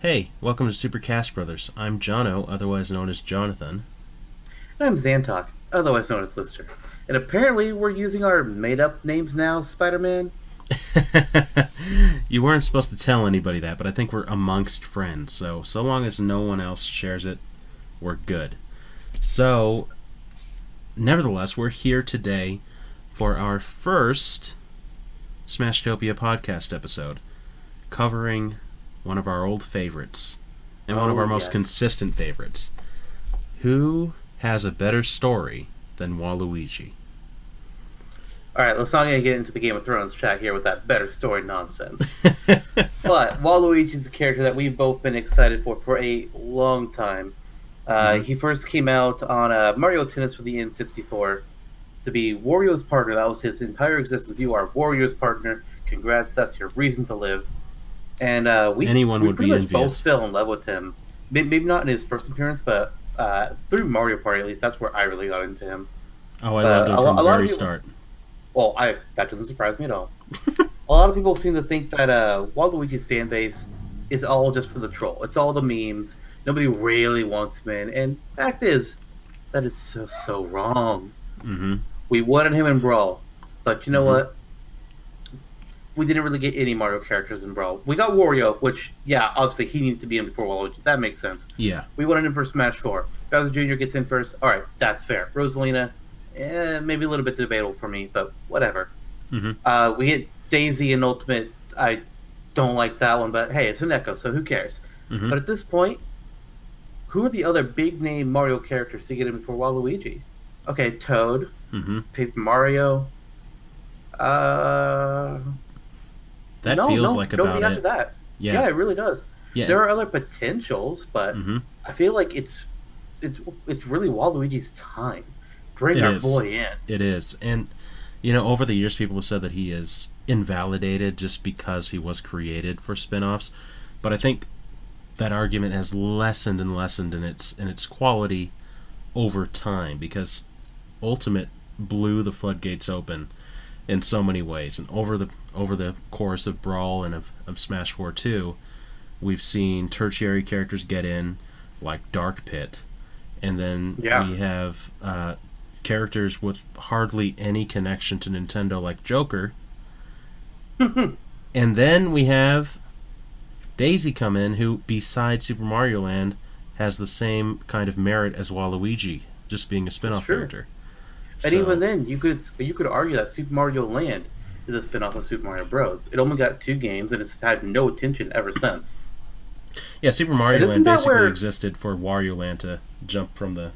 Hey, welcome to Super Cast Brothers. I'm Jonno, otherwise known as Jonathan. And I'm Zantok, otherwise known as Lister. And apparently we're using our made-up names now, Spider-Man. You weren't supposed to tell anybody that, but I think we're amongst friends, so long as no one else shares it, we're good. So, nevertheless, we're here today for our first Smashtopia podcast episode, covering one of our old favorites, and one of Oh, our most yes. consistent favorites. Who has a better story than Waluigi? Alright, let's not get into the Game of Thrones chat here with that better story nonsense. But Waluigi's a character that we've both been excited for a long time. Mm-hmm. He first came out on Mario Tennis for the N64 to be Wario's partner. That was his entire existence. You are Wario's partner. Congrats, that's your reason to live. And Anyone we would pretty be much both envious. fell in love with him. Maybe not in his first appearance, but through Mario Party at least, that's where I really got into him. Oh, I loved But him from the a lot of very people, start. well, I that doesn't surprise me at all. A lot of people seem to think that Waluigi's fan base is all just for the troll. It's all the memes. Nobody really wants him in. And fact is, that is so wrong. Mm-hmm. We wanted him in Brawl, but you know Mm-hmm. what? We didn't really get any Mario characters in Brawl. We got Wario, which, yeah, obviously he needed to be in before Waluigi. That makes sense. Yeah. We wanted him for Smash 4. Bowser Jr. gets in first. All right, that's fair. Rosalina, maybe a little bit debatable for me, but whatever. Mm-hmm. We get Daisy in Ultimate. I don't like that one, but hey, it's an Echo, so who cares? Mm-hmm. But at this point, who are the other big name Mario characters to get in before Waluigi? Okay, Toad, Mm-hmm. Paper Mario. Uh, That feels like Nobody about after it. that. Yeah. Yeah, it really does. Yeah. There are other potentials, but Mm-hmm. I feel like it's it's really Waluigi's time. Bring It our is. boy in. It is. And over the years, people have said that he is invalidated just because he was created for spin-offs. But I think that argument has lessened and lessened in its quality over time, because Ultimate blew the floodgates open in so many ways, and over the course of Brawl and of Smash 4 2, we've seen tertiary characters get in, like Dark Pit, and then Yeah. we have characters with hardly any connection to Nintendo, like Joker, and then we have Daisy come in, who, besides Super Mario Land, has the same kind of merit as Waluigi, just being a It's spin-off true. character. And even So, then, you could argue that Super Mario Land is a spin-off of Super Mario Bros. It only got two games, and it's had no attention ever since. yeah, Super And Mario Land isn't that basically where? existed for Wario Land to jump from the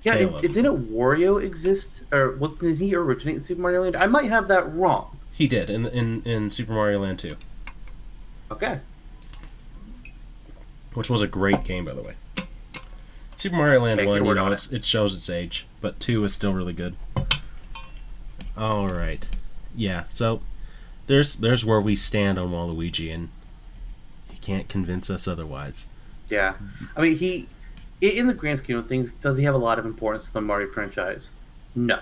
Yeah, tail it of. didn't Wario exist, or what, did he originate in Super Mario Land? I might have that wrong. He did in Super Mario Land 2, Okay. which was a great game, by the way. Super Mario Land Take your 1, word on it. it shows its age, but 2 is still really good. All right. Yeah, so there's where we stand on Waluigi, and you can't convince us otherwise. Yeah. I mean, in the grand scheme of things, does he have a lot of importance to the Mario franchise? No.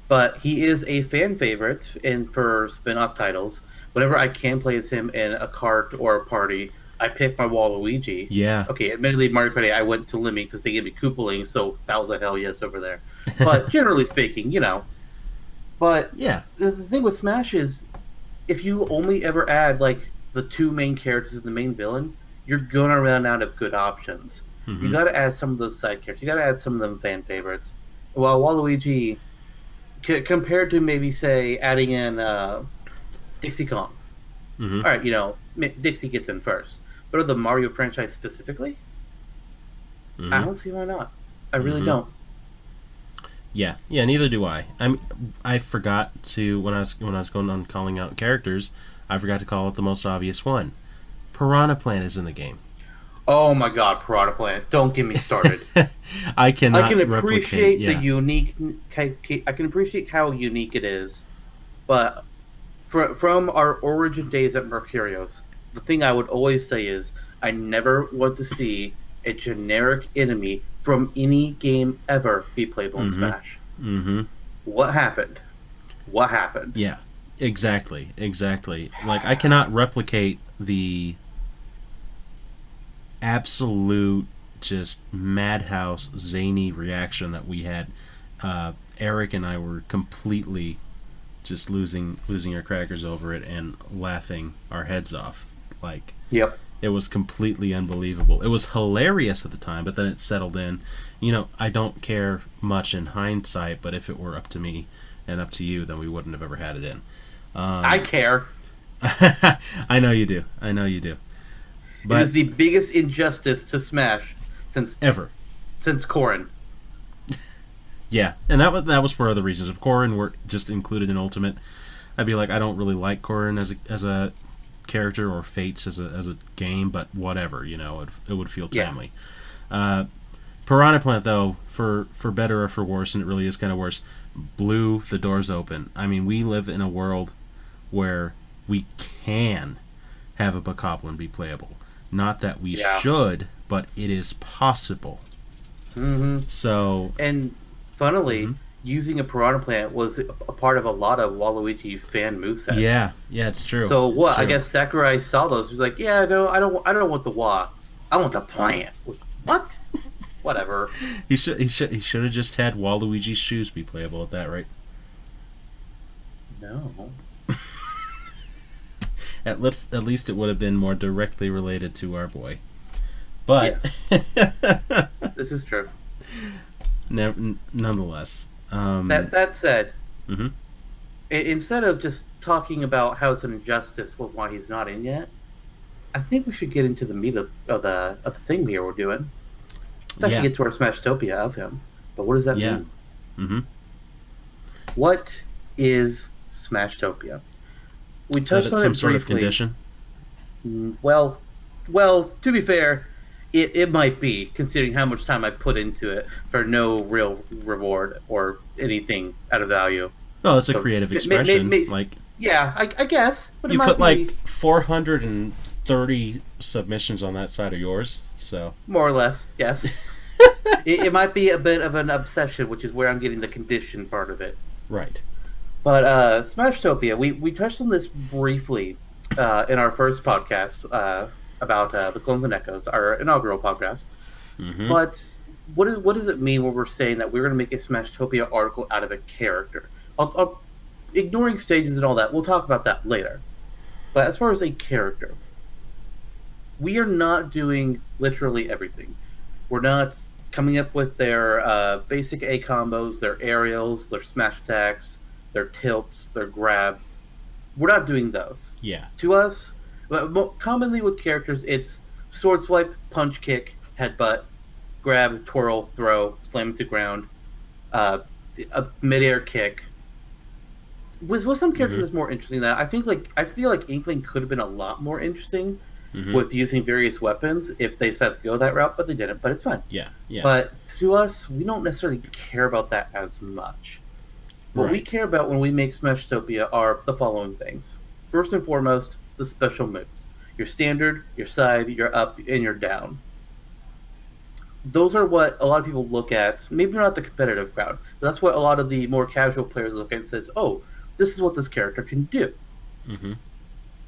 But he is a fan favorite and for spin-off titles. Whenever I can play as him in a cart or a party, I pick my Waluigi. Yeah. Okay, admittedly, Mario Kart 8, I went to Lemmy because they gave me Koopaling, so that was a hell yes over there. But generally speaking, But Yeah. the thing with Smash is, if you only ever add like the two main characters and the main villain, you're gonna run out of good options. You Mm-hmm. got to add some of those side characters. You got to add some of them fan favorites. While Waluigi, compared to maybe say adding in Dixie Kong, Mm-hmm. all right, Dixie gets in first. But of the Mario franchise specifically, I Mm-hmm. don't see why not. I really Mm-hmm. don't. Yeah. Yeah. Neither do I. I forgot to, when I was going on calling out characters, I forgot to call out the most obvious one. Piranha Plant is in the game. Oh my God, Piranha Plant! Don't get me started. I I cannot can replicate. appreciate the Yeah. unique. I can appreciate how unique it is, but from our origin days at Mercurios, the thing I would always say is I never want to see a generic enemy from any game ever be playable in Mm-hmm. Smash. Mm-hmm. What happened? What happened? Yeah. Exactly. Exactly. Like, I cannot replicate absolute just madhouse zany reaction that we had. Eric and I were completely just losing our crackers over it and laughing our heads off. Like, Yep. it was completely unbelievable. It was hilarious at the time, but then it settled in. I don't care much in hindsight, but if it were up to me and up to you, then we wouldn't have ever had it in. I care. I know you do. But It is the biggest injustice to Smash since Corrin. Yeah, and that was for other reasons. If Corrin were just included in Ultimate, I'd be like, I don't really like Corrin as a character, or Fates as a game, but whatever, it would feel timely. Yeah. Piranha Plant, though, for better or for worse, and it really is kind of worse, blew the doors open. I mean, we live in a world where we can have a Bokoblin be playable. Not that we should, but it is possible. Mm-hmm. So, and funnily, using a Piranha Plant was a part of a lot of Waluigi fan movesets. Yeah, it's true. So it's what? true. I guess Sakurai saw those. He was like, "Yeah, no, I don't want the Wa. I want the plant." What? Whatever. He should have just had Waluigi's shoes be playable at that, right? No. At least it would have been more directly related to our boy. But yes. This is true. Nonetheless. That said, instead of just talking about how it's an injustice with why he's not in yet, I think we should get into the meat of the thing here we're doing. Let's actually get to our Smashtopia of him. But what does that mean? Mm-hmm. What is Smashtopia? We touched on it briefly. Sort of condition? Well, to be fair, it might be, considering how much time I put into it for no real reward or anything out of value. Oh, it's a creative expression. I guess. But you put like 430 submissions on that side of yours, so more or less, yes. it might be a bit of an obsession, which is where I'm getting the condition part of it. Right. But Smashtopia, we touched on this briefly in our first podcast about the Clones and Echoes, our inaugural podcast. Mm-hmm. But what does it mean when we're saying that we're going to make a Smashtopia article out of a character? I'll ignoring stages and all that, we'll talk about that later. But as far as a character, we are not doing literally everything. We're not coming up with their basic A combos, their aerials, their smash attacks, their tilts, their grabs. We're not doing those. Yeah. To us, commonly with characters, it's sword swipe, punch kick, headbutt, grab, twirl, throw, slam into ground, a midair kick. With some characters, it's more interesting than that. I feel like Inkling could have been a lot more interesting with using various weapons if they decided to go that route, but they didn't. But it's fine. Yeah. But to us, we don't necessarily care about that as much. What we care about when we make Smashtopia are the following things. First and foremost, the special moves. Your standard, your side, your up, and your down. Those are what a lot of people look at. Maybe not the competitive crowd, but that's what a lot of the more casual players look at and says, oh, this is what this character can do. Mm-hmm.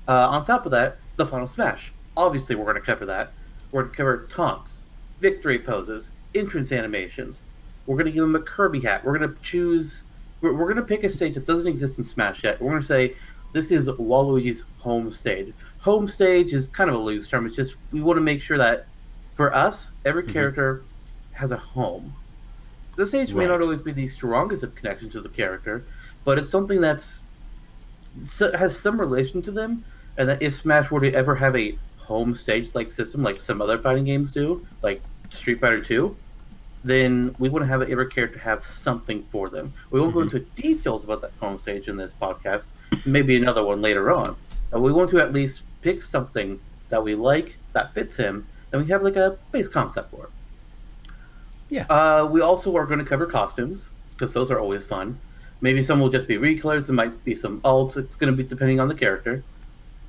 On top of that, the final smash. Obviously, we're going to cover that. We're going to cover taunts, victory poses, entrance animations. We're going to give him a Kirby hat. We're going to choose... We're going to pick a stage that doesn't exist in Smash yet. We're going to say, this is Waluigi's home stage. Home stage is kind of a loose term. It's just, we want to make sure that, for us, every character has a home. The stage may not always be the strongest of connections to the character, but it's something has some relation to them, and that if Smash were to ever have a home stage-like system, like some other fighting games do, like Street Fighter 2, then we want to have every character have something for them. We won't go into details about that home stage in this podcast, maybe another one later on. We want to at least pick something that we like, that fits him, and we have like a base concept for it. Yeah. We also are going to cover costumes, because those are always fun. Maybe some will just be recolors, there might be some alts, it's going to be depending on the character.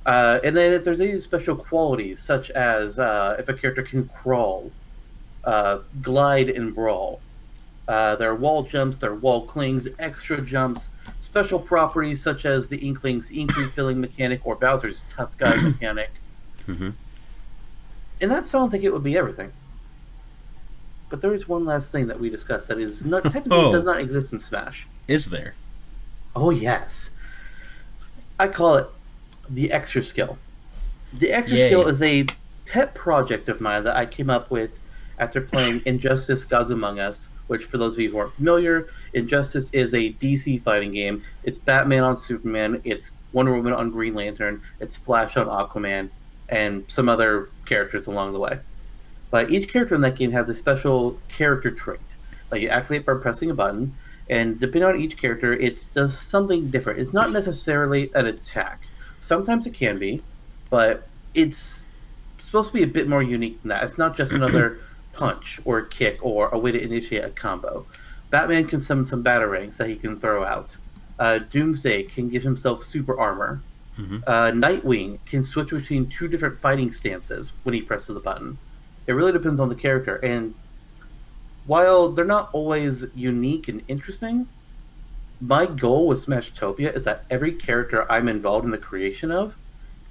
And then if there's any special qualities, such as if a character can crawl, glide and brawl. There are wall jumps, there are wall clings, extra jumps, special properties such as the Inkling's ink refilling mechanic or Bowser's tough guy mechanic. And that sounds like it would be everything. But there is one last thing that we discussed that is not technically does Oh, not exist in Smash. is there? Oh yes, I call it the extra skill. The extra skill Yay. is a pet project of mine that I came up with after playing Injustice: Gods Among Us. Which, for those of you who aren't familiar, Injustice is a DC fighting game. It's Batman on Superman. It's Wonder Woman on Green Lantern. It's Flash on Aquaman, and some other characters along the way. But each character in that game has a special character trait that you activate by pressing a button, and depending on each character, it does something different. It's not necessarily an attack. Sometimes it can be, but it's supposed to be a bit more unique than that. It's not just another punch or a kick or a way to initiate a combo. Batman can summon some batarangs that he can throw out. Doomsday can give himself super armor. Hmm. Nightwing can switch between two different fighting stances when he presses the button. It really depends on the character, and while they're not always unique and interesting, my goal with Smashtopia is that every character I'm involved in the creation of,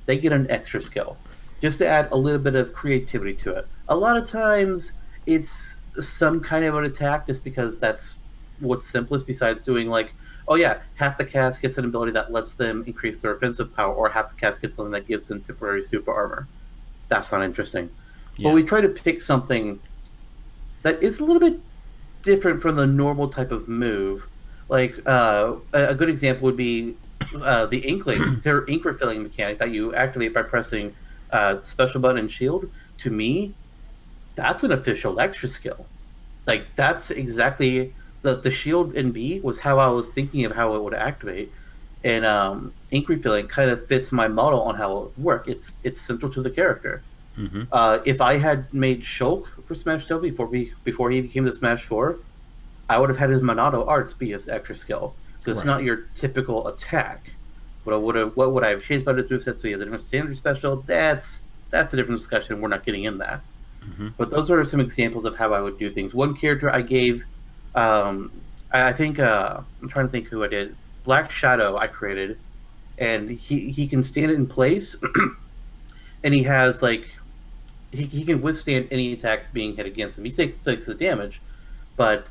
they get an extra skill, just to add a little bit of creativity to it. A lot of times, it's some kind of an attack, just because that's what's simplest. Besides doing like, oh yeah, half the cast gets an ability that lets them increase their offensive power, or half the cast gets something that gives them temporary super armor. That's not interesting. But Yeah. we try to pick something that is a little bit different from the normal type of move. Like a good example would be the Inkling, their ink refilling mechanic that you activate by pressing special button and shield. To me, that's an official extra skill. Like that's exactly the shield in B was how I was thinking of how it would activate, and ink refilling kind of fits my model on how it would work. It's central to the character. Hmm. If I had made Shulk for Smashtopia before he became the Smash Four, I would have had his Monado Arts be his extra skill because it's Right. not your typical attack. What would I have changed about his moveset so he has a different standard special? That's a different discussion. We're not getting in that. Hmm. But those are some examples of how I would do things. One character I gave, um, I think I'm trying to think who I did. Black Shadow I created, and he can stand in place, and he has like he can withstand any attack being hit against him. He takes the damage, but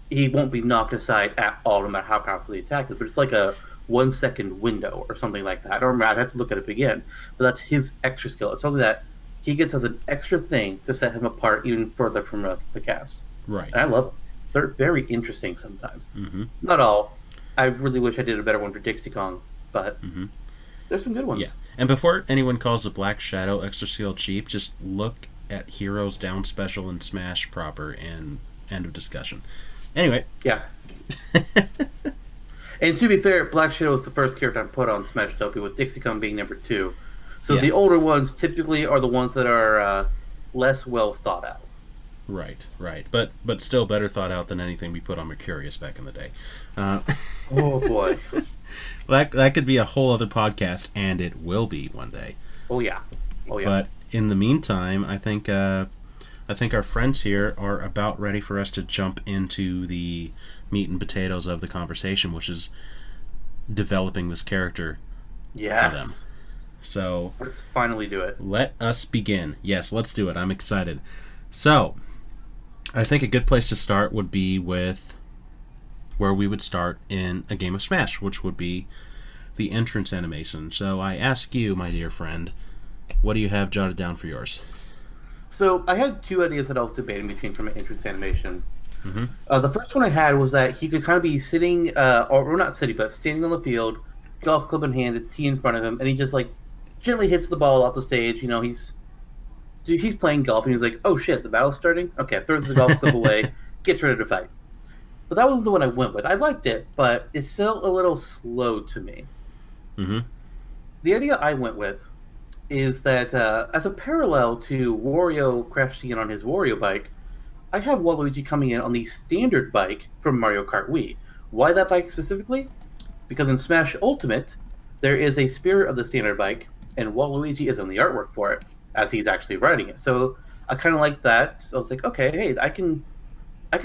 he won't be knocked aside at all, no matter how powerful the attack is. But it's like a 1 second window or something like that. I don't remember. I'd have to look at it again. But that's his extra skill. It's something that he gets as an extra thing to set him apart even further from the rest of the cast. Right. And I love them. They're very interesting sometimes. Hmm. Not all. I really wish I did a better one for Dixie Kong, but Hmm. there's some good Yeah. ones. And before anyone calls the Black Shadow extra skill cheap, just look at Heroes Down Special and Smash proper, and end of discussion. Anyway. Yeah. And to be fair, Black Shadow was the first character I put on Smashtopia, with Dixie Kong being number two. So Yeah. the older ones typically are the ones that are less well thought out. Right, right, but still better thought out than anything we put on Mercurius back in the day. Uh, Oh boy. that could be a whole other podcast, and it will be one day. Oh yeah. Oh yeah. But in the meantime, I think our friends here are about ready for us to jump into the meat and potatoes of the conversation, which is developing this character for them. Yes. So Let's finally do it. let us begin. Yes, let's do it. I'm excited. So I think a good place to start would be with where we would start in a game of Smash, which would be the entrance animation. So I ask you, my dear friend, what do you have jotted down for yours? So I had two ideas that I was debating between from an entrance animation. Hmm. The first one I had was that he could kind of be sitting, or not sitting, but standing on the field, golf club in hand, a tee in front of him, and he just like gently hits the ball off the stage. You know, he's playing golf, and he's like, "Oh shit, the battle's starting." Okay, throws the golf club away, gets ready to fight. But that was the one I went with. I liked it, but it's still a little slow to me. Hmm. The idea I went with is that as a parallel to Wario crashing in on his Wario bike, I have Waluigi coming in on the standard bike from Mario Kart Wii. Why that bike specifically? Because in Smash Ultimate, there is a spirit of the standard bike, and Waluigi is on the artwork for it, as he's actually riding it. So I kind of like that. I was like, okay, hey, I can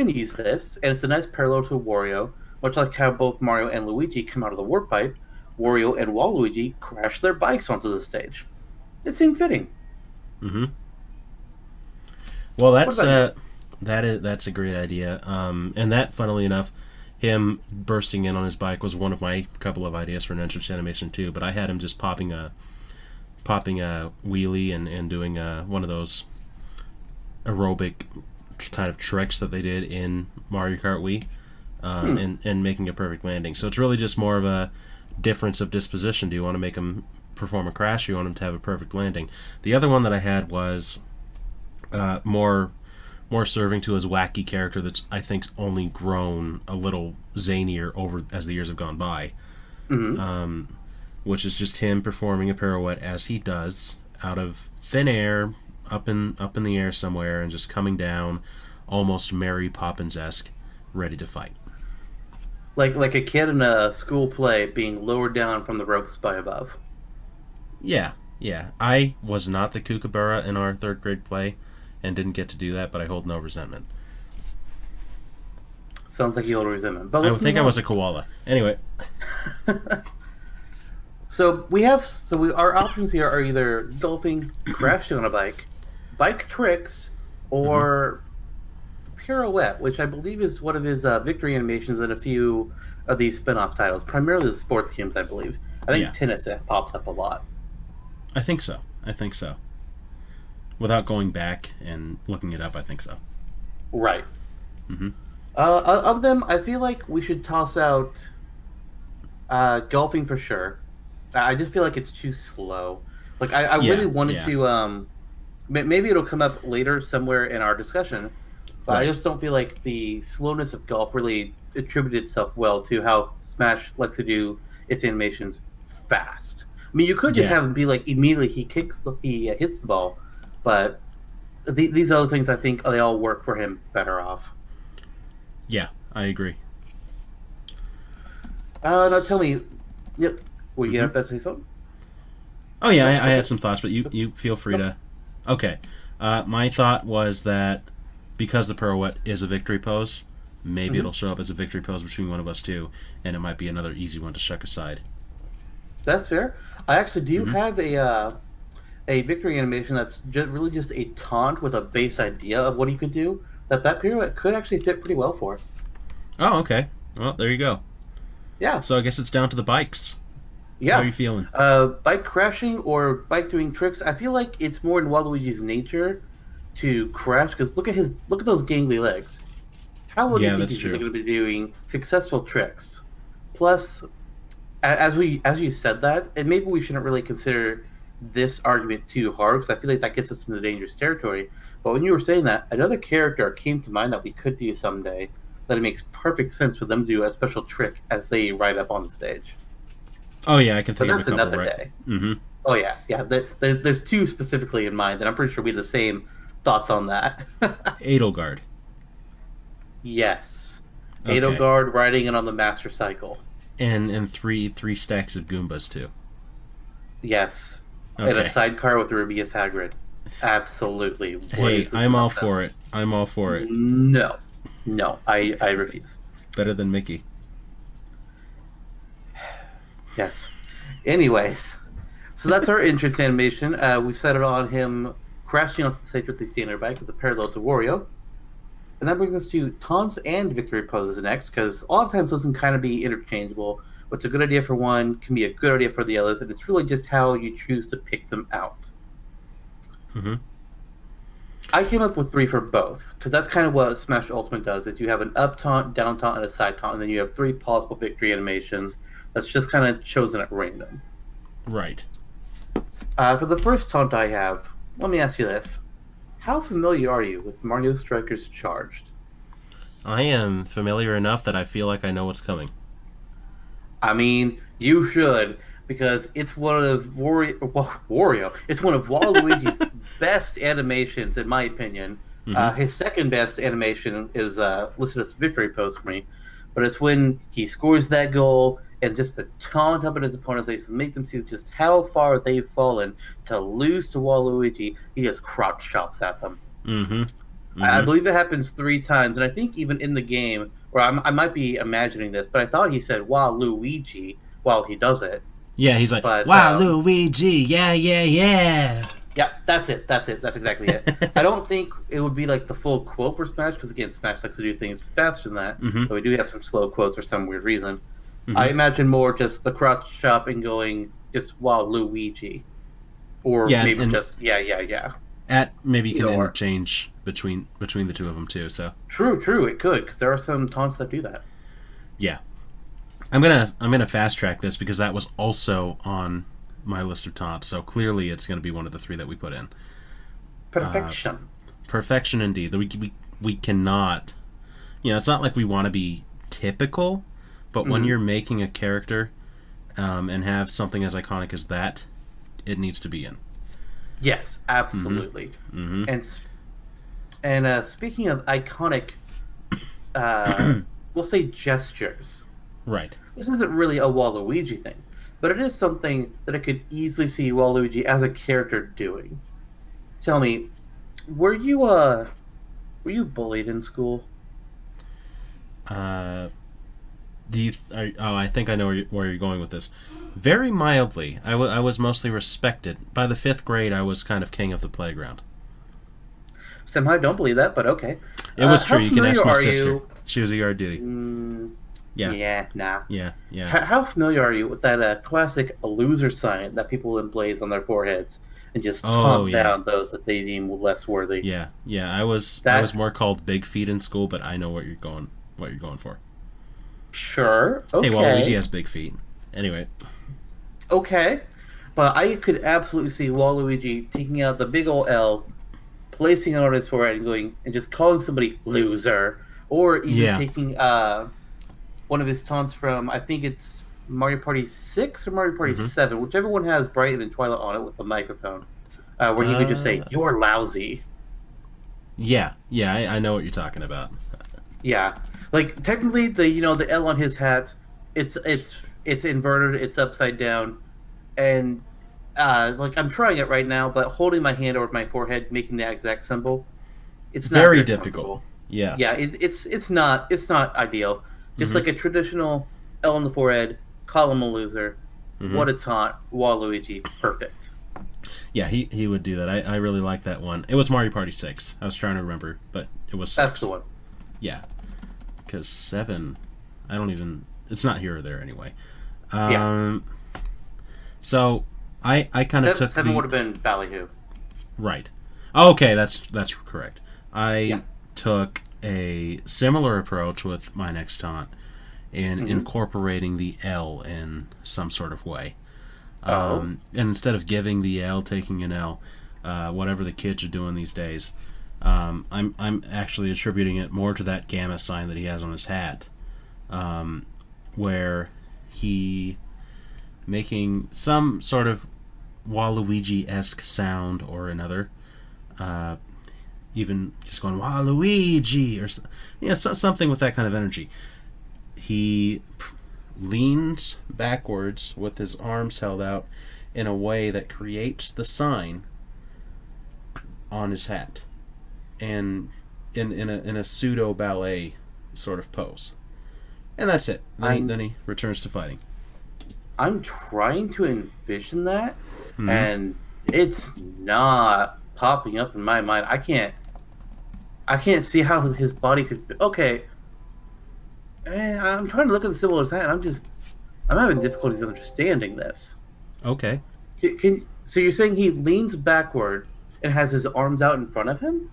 use this, and it's a nice parallel to Wario, much like how both Mario and Luigi come out of the warp pipe. Wario and Waluigi crash their bikes onto the stage. It seemed fitting. Hmm. Well, What about you? that's a great idea. And that, funnily enough, him bursting in on his bike was one of my couple of ideas for an entrance animation too. But I had him just popping a wheelie and doing one of those aerobic kind of tricks that they did in Mario Kart Wii, and making a perfect landing. So it's really just more of a difference of disposition. Do you want to make him perform a crash, or you want him to have a perfect landing? The other one that I had was more serving to his wacky character that's, I think, only grown a little zanier over as the years have gone by. Which is just him performing a pirouette as he does out of thin air, up in the air somewhere, and just coming down, almost Mary Poppins-esque, ready to fight. Like a kid in a school play being lowered down from the ropes by above. Yeah, yeah. I was not the kookaburra in our third grade play, and didn't get to do that, but I hold no resentment. Sounds like you hold resentment. But I let's would think move I on. was a koala. Anyway, Our options here are either golfing, crashing on a bike, bike tricks, or pirouette, which I believe is one of his victory animations in a few of these spin-off titles, primarily the sports games, I believe. I think yeah, tennis pops up a lot. I think so. I think so. Without going back and looking it up, I think so. Right. hmm Of them, I feel like we should toss out golfing for sure. I just feel like it's too slow. Like I really Yeah, wanted yeah, to. Maybe it'll come up later somewhere in our discussion, but I right. just don't feel like the slowness of golf really attributed itself well to how Smash likes to do its animations fast. I mean, you could just Yeah, have him be like immediately he hits the ball, but these other things I think they all work for him better off. yeah, I agree. Now tell me, yep, were you hmm about to say something? Oh yeah, No, I okay. had some thoughts, but you feel free Nope. to. Okay, my thought was that because the pirouette is a victory pose, maybe hmm it'll show up as a victory pose between one of us two, and it might be another easy one to shuck aside. That's fair. I actually do hmm have a victory animation that's really just a taunt with a base idea of what he could do. That pirouette could actually fit pretty well for. Oh, okay. Well, there you go. Yeah, So I guess it's down to the bikes. How are yeah. you feeling? Bike crashing or bike doing tricks. I feel like it's more in Waluigi's nature to crash because look at those gangly legs. How well do you Yeah, think that's he's really true. going to be doing successful tricks? Plus, as you said that, and maybe we shouldn't really consider this argument too hard because I feel like that gets us into dangerous territory. But when you were saying that, another character came to mind that we could do someday that it makes perfect sense for them to do a special trick as they ride up on the stage. Oh yeah, I can But think of a that's couple another right. day. hmm Oh yeah, yeah. There's two specifically in mind, and I'm pretty sure we have the same thoughts on that. Edelgard. Yes, Okay, Edelgard riding in on the Master Cycle. and three stacks of Goombas too. Yes, and a Okay. sidecar with Rubius Hagrid. Absolutely. What Hey, is this I'm all nonsense? for it. I'm all for it. No, no, I refuse. Better than Mickey. Yes. Anyways, so that's our entrance animation. We've settled on him crashing onto the stage with the standard bike as a parallel to Wario. And that brings us to taunts and victory poses next, because a lot of times those can kind of be interchangeable. What's a good idea for one can be a good idea for the others, and it's really just how you choose to pick them out. hmm I came up with three for both, because that's kind of what Smash Ultimate does, is you have an up taunt, down taunt, and a side taunt, and then you have three possible victory animations that's just kind of chosen at random. Right. For the first taunt I have, let me ask you this. How familiar are you with Mario Strikers Charged? I am familiar enough that I feel like I know what's coming. I mean, you should, because it's one of Wario. It's one of Waluigi's best animations, in my opinion. hmm His second best animation is listed as victory pose for me, but it's when he scores that goal and just to taunt up at his opponent's faces, make them see just how far they've fallen to lose to Waluigi. He just crotch chops at them. hmm I hmm believe it happens three times, and I think even in the game, or I might be imagining this, but I thought he said Waluigi while he does it. Yeah, he's like, But "Wow, Luigi, yeah, yeah, yeah." Yeah, that's it. That's it. That's exactly it. I don't think it would be like the full quote for Smash because again, Smash likes to do things faster than that. Mm-hmm. But we do have some slow quotes for some weird reason. Mm-hmm. I imagine more just the crotch shop and going just Waluigi, or Yeah, maybe and just yeah. at maybe you can Either or. interchange between the two of them too. So True. It could because there are some taunts that do that. yeah, I'm gonna fast track this because that was also on my list of taunts. So clearly, it's gonna be one of the three that we put in. Perfection. Perfection indeed. We cannot. You know, it's not like we want to be typical, but when you're making a character and have something as iconic as that, it needs to be in. Yes, absolutely. Mm-hmm. And speaking of iconic, we'll say gestures. Right. This isn't really a Waluigi thing, but it is something that I could easily see Waluigi as a character doing. Tell me, were you bullied in school? I think I know where you're going with this. Very mildly. I was mostly respected. By the 5th grade, I was kind of king of the playground. Somehow I don't believe that, but okay. It was true. How You can ask familiar my are sister. you? She was a yard duty. Yeah. Yeah, nah. Yeah. How familiar are you with that classic loser sign that people emblazon on their foreheads and just taunt down those that they deem less worthy? Yeah. I was more called Big Feet in school, but I know what you're going for. Sure. Okay. Hey, Waluigi has big feet. Anyway. Okay. But I could absolutely see Waluigi taking out the big old L, placing it on his forehead and going and just calling somebody loser. Or even taking one of his taunts from, I think it's Mario Party 6 or Mario Party 7, whichever one has Bright and Twilight on it with the microphone, where he could just say, "You're lousy." Yeah, I know what you're talking about. Yeah, like technically the L on his hat, it's inverted, it's upside down, and like I'm trying it right now, but holding my hand over my forehead, making that exact symbol, it's not very difficult. Yeah, it's not ideal. Just like a traditional L on the forehead, call him a loser. What a taunt, Waluigi, perfect. Yeah, he would do that. I really like that one. It was Mario Party 6. I was trying to remember, but it was 6. That's the one. Yeah, because 7, I don't even. It's not here or there anyway. So I kind of took 7 would have been Ballyhoo. Right. Okay, that's correct. I took a similar approach with my next taunt in incorporating the L in some sort of way. And instead of giving the L, taking an L, whatever the kids are doing these days, I'm actually attributing it more to that gamma sign that he has on his hat, where he making some sort of Waluigi-esque sound or another, even just going Waluigi or something with that kind of energy. He leans backwards with his arms held out in a way that creates the sign on his hat, and in a pseudo ballet sort of pose, and that's it. Then he returns to fighting. I'm trying to envision that, and it's not popping up in my mind. I can't see how his body could. Okay, I'm trying to look at the symbol of his hat, and I'm having difficulties understanding this. Okay. So you're saying he leans backward and has his arms out in front of him?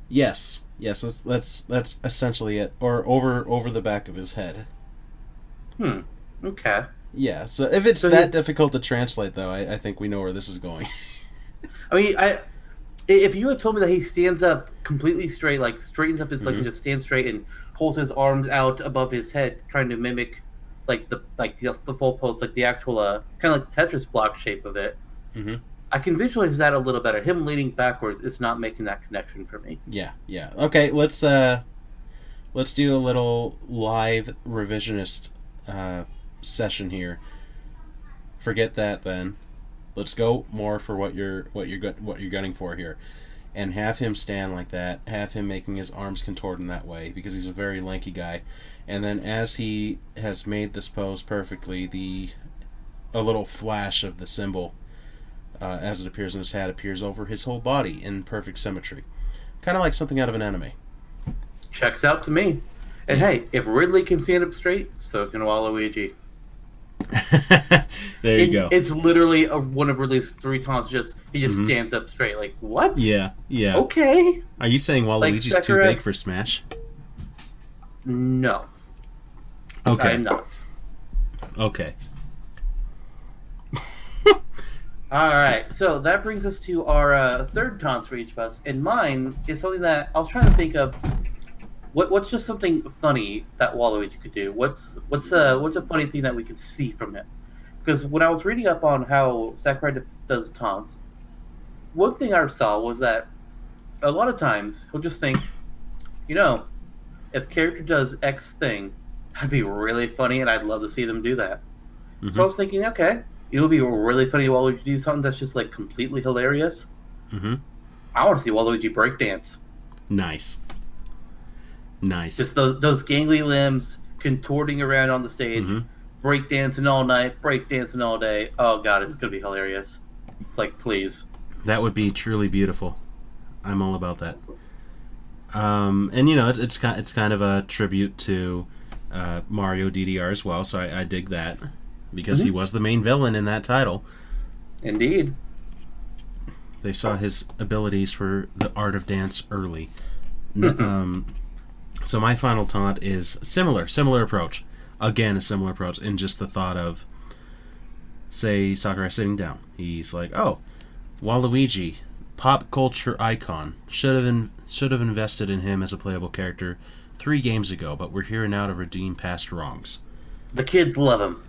Yes. That's essentially it, or over the back of his head. Okay. Yeah. So if it's that difficult to translate, though, I think we know where this is going. I mean, if you had told me that he stands up completely straight, like straightens up his legs and just stands straight and holds his arms out above his head, trying to mimic the full pose, like the actual kind of like the Tetris block shape of it, I can visualize that a little better. Him leaning backwards is not making that connection for me. Yeah. Okay, let's do a little live revisionist session here. Forget that then. Let's go more for what you're gunning for here, and have him stand like that. Have him making his arms contort in that way because he's a very lanky guy. And then as he has made this pose perfectly, a little flash of the symbol as it appears in his hat, appears over his whole body in perfect symmetry. Kind of like something out of an anime. Checks out to me. And hey, if Ridley can stand up straight, so can Waluigi. There you go. It's literally one of Ridley's 3 taunts. He just stands up straight. Like, what? Yeah. Okay. Are you saying Waluigi's too big for Smash? No. Okay. I'm not. Okay. All right, so that brings us to our third taunts for each of us, and mine is something that I was trying to think of. What's just something funny that Waluigi could do? What's a funny thing that we could see from him? Because when I was reading up on how Sakurai does taunts, one thing I saw was that a lot of times he'll just think, if character does X thing, that'd be really funny, and I'd love to see them do that. Mm-hmm. So I was thinking, okay, it would be really funny to Waluigi do something that's just like completely hilarious. Mm-hmm. I want to see Waluigi breakdance. Nice. Just those gangly limbs contorting around on the stage, breakdancing all night, breakdancing all day. Oh god, it's gonna be hilarious. Like, please. That would be truly beautiful. I'm all about that. And it's kind of a tribute to Mario DDR as well, so I dig that because he was the main villain in that title. Indeed. They saw his abilities for the art of dance early. So my final taunt is similar approach. Again, a similar approach in just the thought of, say, Sakurai sitting down. He's like, oh, Waluigi, pop culture icon. Should have invested in him as a playable character 3 games ago, but we're here now to redeem past wrongs. The kids love him.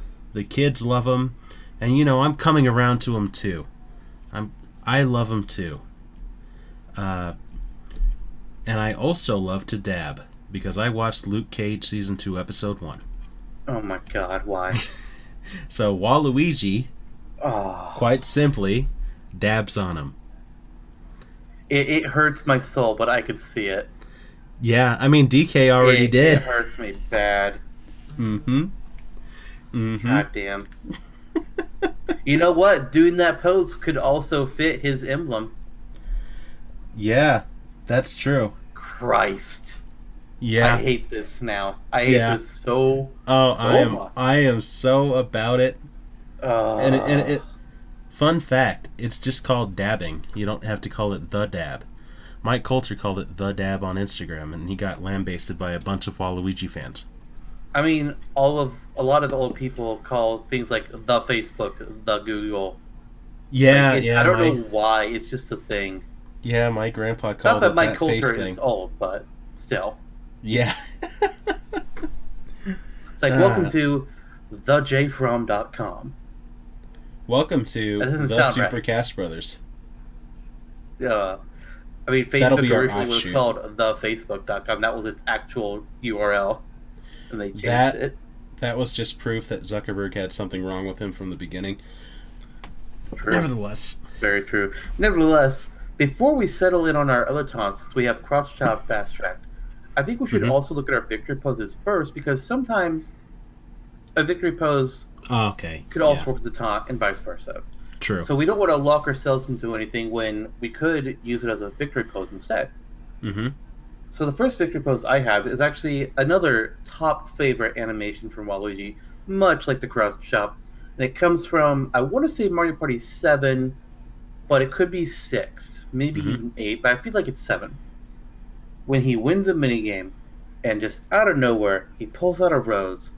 And I'm coming around to him too. I love him too. And I also love to dab because I watched Luke Cage season 2 episode 1. Oh my god, why? So Waluigi, quite simply, dabs on him. It hurts my soul, but I could see it. Yeah, I mean DK already did. It hurts me bad. God damn. You know what? Doing that pose could also fit his emblem. Yeah, that's true. Christ. Yeah. I hate this now. I hate this so much. I am so about it. And it fun fact, it's just called dabbing. You don't have to call it the dab. Mike Coulter called it the dab on Instagram, and he got lambasted by a bunch of Waluigi fans. I mean, a lot of the old people call things like the Facebook, the Google. Yeah, I don't know why. It's just a thing. Yeah, my grandpa called Not that it Mike that Coulter face is thing. old, but still. Yeah. It's like, welcome to thejfrom.com. Welcome to the Supercast Brothers. I mean, Facebook originally was called thefacebook.com. That was its actual URL. And they changed it. That was just proof that Zuckerberg had something wrong with him from the beginning. True. Nevertheless. Very true. Nevertheless, before we settle in on our other taunts, since we have Crouch Chop Fast Tracked, I think we should also look at our victory poses first, because sometimes a victory pose could also work as a taunt and vice versa. True. So we don't want to lock ourselves into anything when we could use it as a victory pose instead. So the first victory pose I have is actually another top favorite animation from Waluigi, much like the Crouch Chop. And it comes from, I want to say Mario Party 7, but it could be 6, maybe even 8, but I feel like it's 7. When he wins a minigame, and just out of nowhere, he pulls out a rose,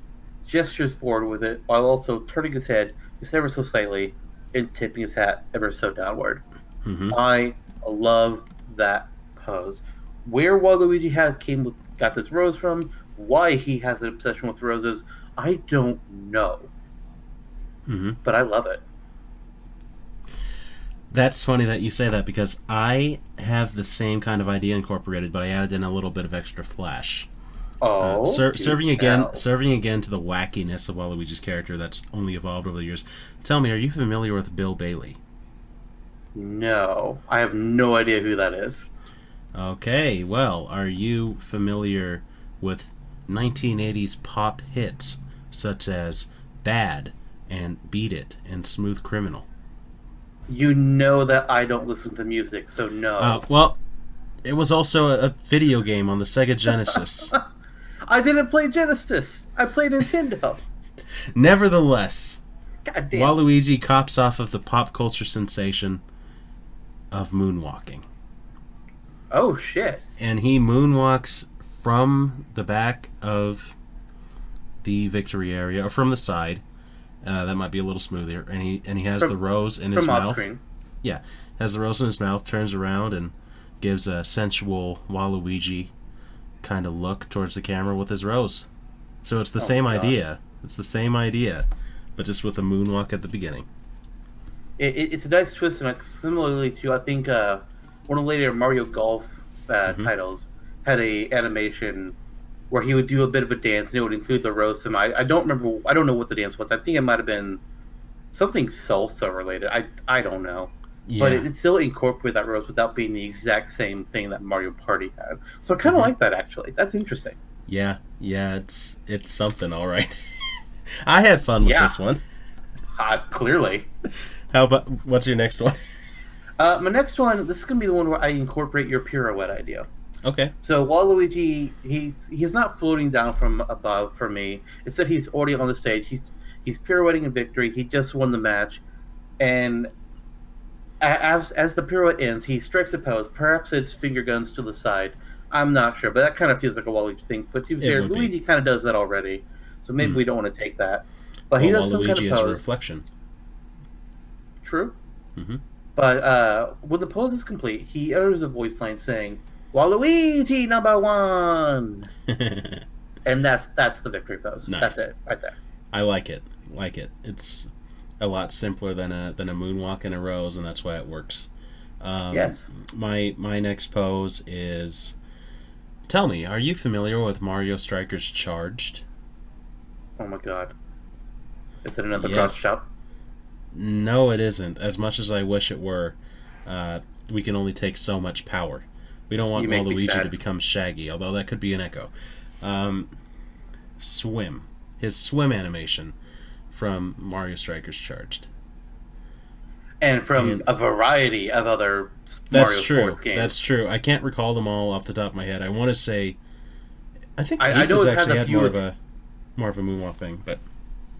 gestures forward with it, while also turning his head just ever so slightly, and tipping his hat ever so downward. I love that pose. Where Waluigi got this rose from, why he has an obsession with roses, I don't know. But I love it. That's funny that you say that, because I have the same kind of idea incorporated, but I added in a little bit of extra flash. Serving again to the wackiness of Waluigi's character that's only evolved over the years. Tell me, are you familiar with Bill Bailey? No, I have no idea who that is. Okay, well, are you familiar with 1980s pop hits such as Bad and Beat It and Smooth Criminal? You know that I don't listen to music, so no. Well, it was also a video game on the Sega Genesis. I didn't play Genesis. I played Nintendo. Nevertheless, God damn. Waluigi cops off of the pop culture sensation of moonwalking. Oh shit. And he moonwalks from the back of the victory area, or from the side. That might be a little smoother. And he has the rose in his from off mouth. screen. Yeah, has the rose in his mouth, turns around, and gives a sensual Waluigi kind of look towards the camera with his rose. So it's the same idea. It's the same idea, but just with a moonwalk at the beginning. It's a nice twist, and similarly to I think one of the later Mario Golf titles had a animation where he would do a bit of a dance, and it would include the rose. And I don't remember. I don't know what the dance was. I think it might have been something salsa related. I don't know. Yeah. But it still incorporated that rose without being the exact same thing that Mario Party had. So I kind of like that, actually. That's interesting. Yeah, it's something, all right. I had fun with this one. Clearly. How about, what's your next one? My next one, this is going to be the one where I incorporate your pirouette idea. Okay. So Waluigi, he's not floating down from above for me. Instead, he's already on the stage. He's pirouetting in victory. He just won the match. And as the pirouette ends, he strikes a pose. Perhaps it's finger guns to the side. I'm not sure, but that kind of feels like a Waluigi thing. But to be fair, Luigi kind of does that already, so maybe we don't want to take that. But he does some kind of pose. Waluigi is a reflection. True. Mm-hmm. But when the pose is complete, he utters a voice line saying, "Waluigi #1," and that's the victory pose. Nice. That's it, right there. I like it. It's a lot simpler than a moonwalk and a rose, and that's why it works. Yes. My next pose is. Tell me, are you familiar with Mario Strikers Charged? Oh my god. Is it another cross shop? No, it isn't. As much as I wish it were, we can only take so much power. We don't want Waluigi to become Shaggy, although that could be an echo. Swim. His swim animation from Mario Strikers Charged. And from a variety of other Mario sports games. That's true. I can't recall them all off the top of my head. I want to say, I think I know it actually has had more of a moonwalk thing. But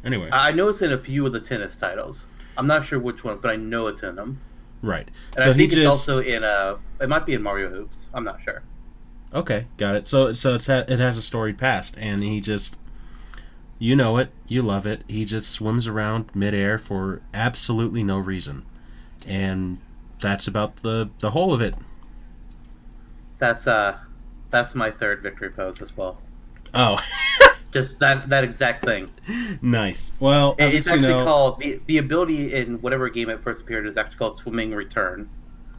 anyway, I know it's in a few of the tennis titles. I'm not sure which ones, but I know it's in them. Right. And so I think it's also in it might be in Mario Hoops. I'm not sure. Okay, got it. So it has a storied past, and he just, you know it, you love it. He just swims around midair for absolutely no reason. And that's about the whole of it. That's my third victory pose as well. Oh. Just that exact thing. Nice. Well, it's actually called the ability in whatever game it first appeared is actually called Swimming Return.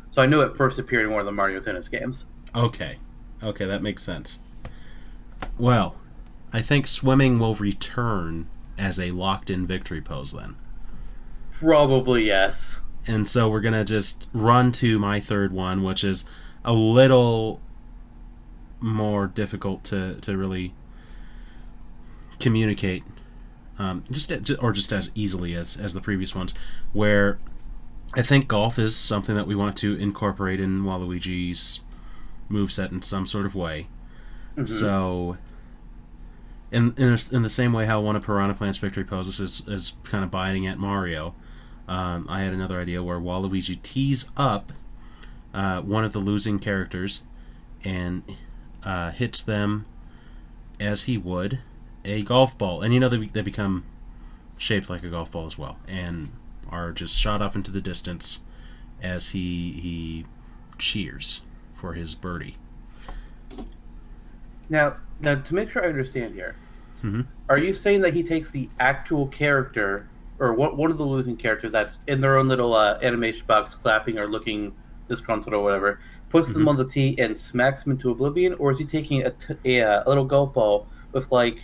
So I knew it first appeared in one of the Mario Tennis games. Okay, that makes sense. Well, I think swimming will return as a locked-in victory pose then. Probably yes. And so we're going to just run to my third one, which is a little more difficult to really communicate, just as easily as the previous ones, where I think golf is something that we want to incorporate in Waluigi's moveset in some sort of way. Mm-hmm. So, in the same way how one of Piranha Plant's victory poses is kind of biting at Mario, I had another idea where Waluigi tees up one of the losing characters and hits them as he would a golf ball. And they become shaped like a golf ball as well, and are just shot off into the distance as he cheers for his birdie. Now to make sure I understand here, mm-hmm. Are you saying that he takes the actual character, or one of the losing characters that's in their own little animation box clapping or looking disgruntled or whatever, puts them on the tee and smacks them into oblivion, or is he taking a little golf ball with like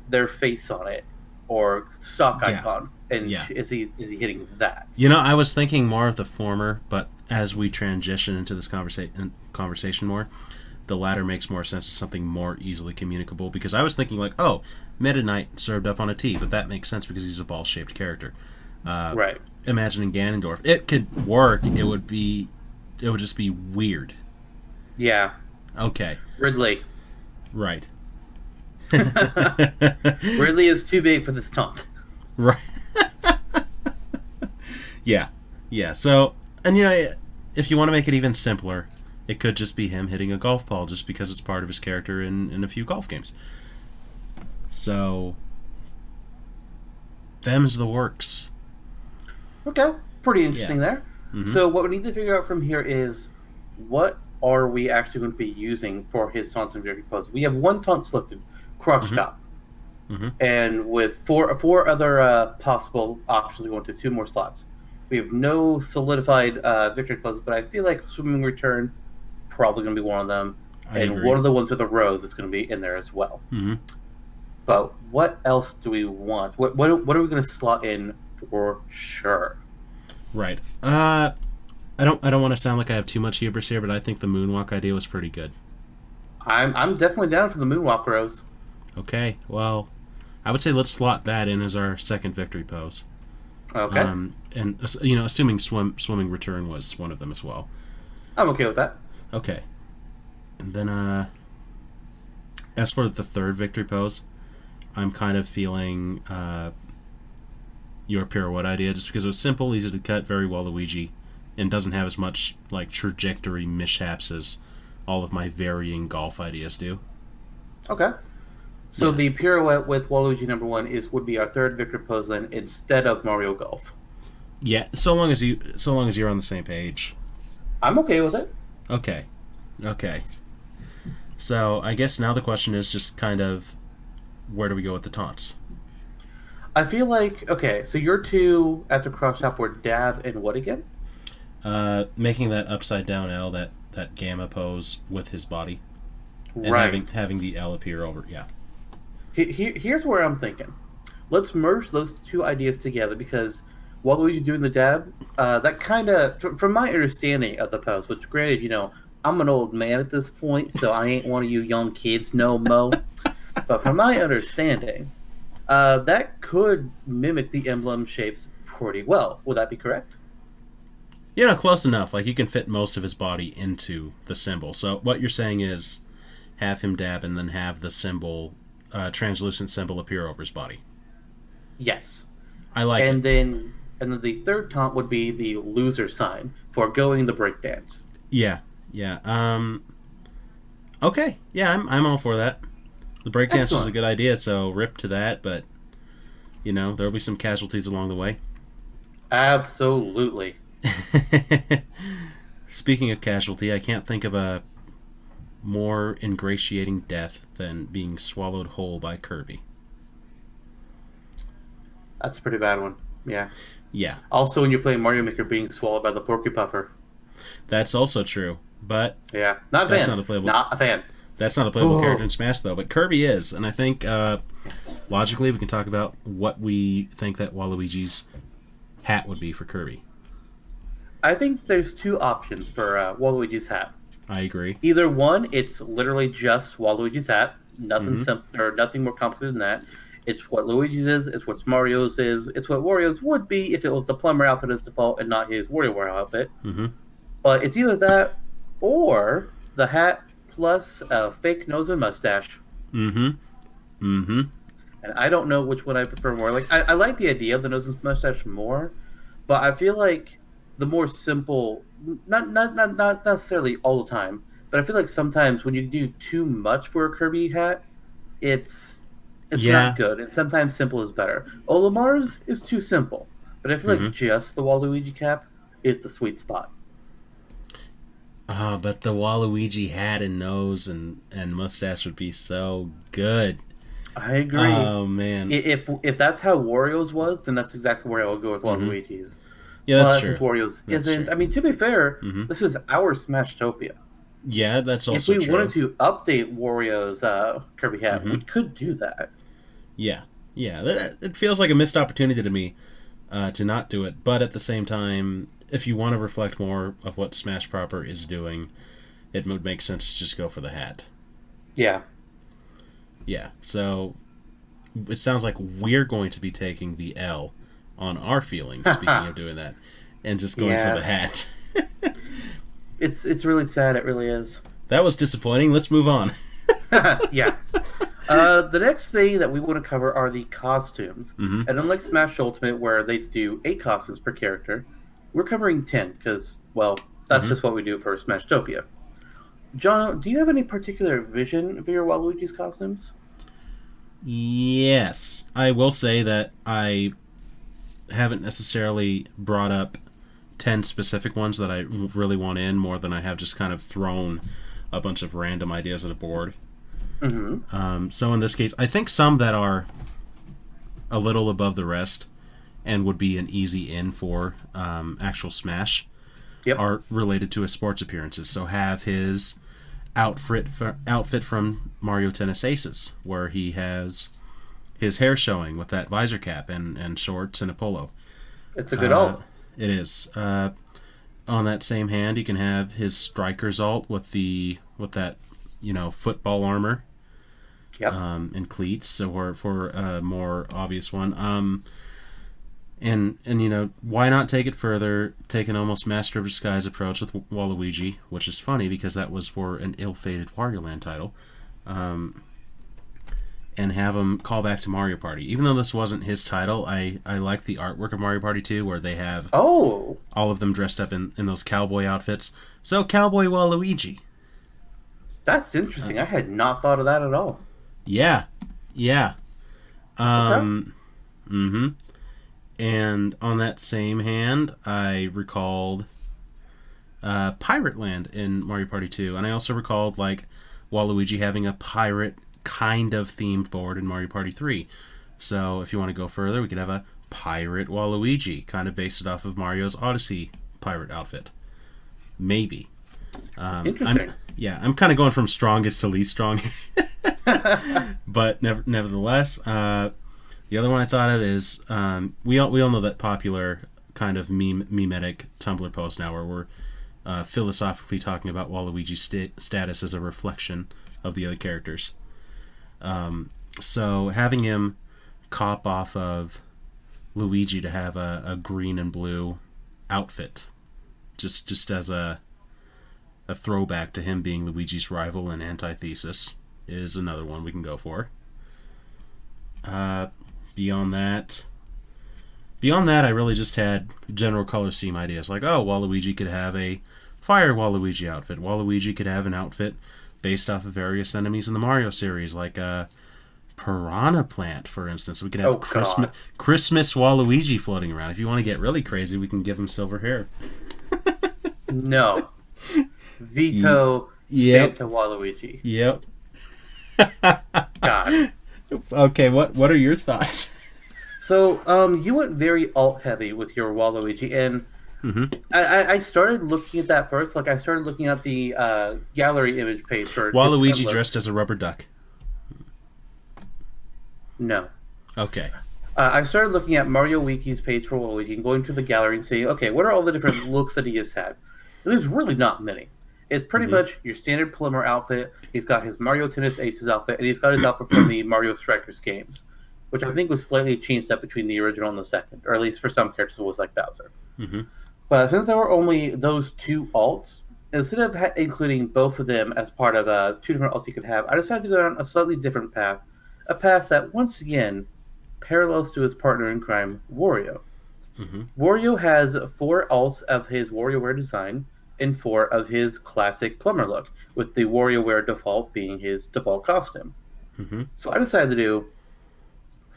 their face on it or stock icon, and is he hitting that? I was thinking more of the former, but as we transition into this conversation more, the latter makes more sense as something more easily communicable, because I was thinking like, oh, Meta Knight served up on a tee, but that makes sense because he's a ball-shaped character. Right. imagining Ganondorf. It could work. It would just be weird. Yeah. Okay. Ridley. Right. Ridley is too big for this taunt. Right. Yeah. Yeah. So, and if you want to make it even simpler, it could just be him hitting a golf ball just because it's part of his character in a few golf games. So, them's the works. Okay. Pretty interesting there. Mm-hmm. So what we need to figure out from here is what are we actually going to be using for his taunts and victory pose? We have one taunt selected, crotch top. Mm-hmm. And with four other possible options going to 2 more slots. We have no solidified victory pose, but I feel like swimming return probably going to be one of them. I and agree. One of the ones with the rose is going to be in there as well. Mm-hmm. But what else do we want? What are we going to slot in for sure? Right. I don't want to sound like I have too much hubris here, but I think the Moonwalk idea was pretty good. I'm definitely down for the Moonwalk rose. Okay. Well, I would say let's slot that in as our second victory pose. Okay. And assuming swimming return was one of them as well. I'm okay with that. Okay. And then as for the third victory pose, I'm kind of feeling your pirouette idea, just because it was simple, easy to cut, very Waluigi, and doesn't have as much like trajectory mishaps as all of my varying golf ideas do. Okay. So the pirouette with Waluigi #1 would be our third victory pose then instead of Mario Golf. Yeah, so long as you're on the same page. I'm okay with it. Okay. So I guess now the question is just kind of where do we go with the taunts? I feel like so your 2 at the cross top were dab and what again? Making that upside down L, that gamma pose with his body, and Right. having the L appear over. Yeah. Here's where I'm thinking. Let's merge those 2 ideas together because Waluigi doing the dab, that kind of, from my understanding of the pose, which granted, I'm an old man at this point, so I ain't one of you young kids no mo. But from my understanding, that could mimic the emblem shapes pretty well. Would that be correct? Close enough. Like you can fit most of his body into the symbol. So what you're saying is have him dab and then have the symbol, translucent symbol appear over his body. Yes. I like and it. Then the third taunt would be the loser sign for going the breakdance. Yeah. Okay. Yeah, I'm all for that. The breakdance was a good idea, so rip to that, but there'll be some casualties along the way. Absolutely. Speaking of casualty, I can't think of a more ingratiating death than being swallowed whole by Kirby. That's a pretty bad one. Yeah. Yeah. Also, when you're playing Mario Maker, being swallowed by the Porky Puffer. That's also true, but yeah, not a that's fan. Not a playable. Not a fan. That's not a playable character in Smash, though. But Kirby is, and I think logically we can talk about what we think that Waluigi's hat would be for Kirby. I think there's 2 options for Waluigi's hat. I agree. Either one, it's literally just Waluigi's hat, nothing or nothing more complicated than that. It's what Luigi's is, it's what Mario's is, it's what Wario's would be if it was the plumber outfit as default and not his WarioWare outfit. Mm-hmm. But it's either that or the hat plus a fake nose and mustache. Mm-hmm. Mm-hmm. And I don't know which one I prefer more. Like I like the idea of the nose and mustache more, but I feel like the more simple, not necessarily all the time, but I feel like sometimes when you do too much for a Kirby hat, it's not good. And sometimes simple is better. Olimar's is too simple, but I feel like just the Waluigi cap is the sweet spot. But the Waluigi hat and nose and mustache would be so good. I agree. Oh man! If that's how Wario's was, then that's exactly where I would go with Waluigi's. Yeah, that's true. Wario's isn't. I mean, to be fair, this is our Smashtopia. Yeah, that's also true. If we wanted to update Wario's Kirby hat, we could do that. Yeah. It feels like a missed opportunity to me to not do it, but at the same time, if you want to reflect more of what Smash proper is doing, it would make sense to just go for the hat. Yeah. Yeah, so it sounds like we're going to be taking the L on our feelings. Speaking of doing that, and just going for the Yeah, hat. it's really sad. It really is. That was disappointing. Let's move on. Yeah. The next thing that we want to cover are the costumes. Mm-hmm. And unlike Smash Ultimate, where they do 8 costumes per character, we're covering 10 because, well, that's Mm-hmm. just what we do for Smashtopia. John, do you have any particular vision for your Waluigi's costumes? Yes, I will say that I haven't necessarily brought up 10 specific ones that I really want in more than I have just kind of thrown a bunch of random ideas at a board. Mm-hmm. So in this case, I think some that are a little above the rest and would be an easy in for actual Smash Yep. are related to his sports appearances. So have his outfit from Mario Tennis Aces, where he has his hair showing with that visor cap and shorts and a polo. It's a good alt. It is. On that same hand, you can have his striker's alt with that football armor Yep. and cleats. So for a more obvious one, and why not take it further? Take an almost Master of Disguise approach with Waluigi, which is funny because that was for an ill-fated Wario Land title. And have him call back to Mario Party. Even though this wasn't his title, I like the artwork of Mario Party 2 where they have Oh, all of them dressed up in those cowboy outfits. So Cowboy Waluigi. that's interesting. I had not thought of that at all. Yeah. Yeah. Okay. Mm-hmm. And on that same hand, I recalled Pirate Land in Mario Party 2. And I also recalled like Waluigi having a pirate kind of themed board in Mario Party 3. So if you want to go further, we could have a Pirate Waluigi, kind of based it off of Mario's Odyssey pirate outfit. Maybe. Interesting. I'm kind of going from strongest to least strong. But nevertheless, the other one I thought of is we all know that popular kind of memetic Tumblr post now where we're philosophically talking about Waluigi's status as a reflection of the other characters. So having him cop off of Luigi to have a green and blue outfit, just as a throwback to him being Luigi's rival and antithesis, is another one we can go for. Beyond that, I really just had general color scheme ideas like, oh, Waluigi could have a Fire Waluigi outfit. Waluigi could have an outfit based off of various enemies in the Mario series, like a Piranha Plant, for instance. We could have Christmas Waluigi floating around. If you want to get really crazy, we can give him silver hair. No. Veto Yep. Santa Waluigi. Yep. God. Okay, what are your thoughts? So, you went very alt heavy with your Waluigi, and Mm-hmm. I started looking at that first. Like, I started looking at the gallery image page for his Waluigi different dressed looks. as a rubber duck. No. Okay. I started looking at Mario Wiki's page for Waluigi and going to the gallery and saying, okay, what are all the different looks that he has had? And there's really not many. It's pretty much your standard plumber outfit. He's got his Mario Tennis Aces outfit, and he's got his outfit from the Mario Strikers games, which I think was slightly changed up between the original and the second, or at least for some characters it was like Bowser. Mm-hmm. But since there were only those 2 alts, instead of including both of them as part of 2 different alts you could have, I decided to go down a slightly different path. A path that, once again, parallels to his partner in crime, Wario. Mm-hmm. Wario has 4 alts of his WarioWare design and 4 of his classic plumber look, with the WarioWare default being his default costume. Mm-hmm. So I decided to do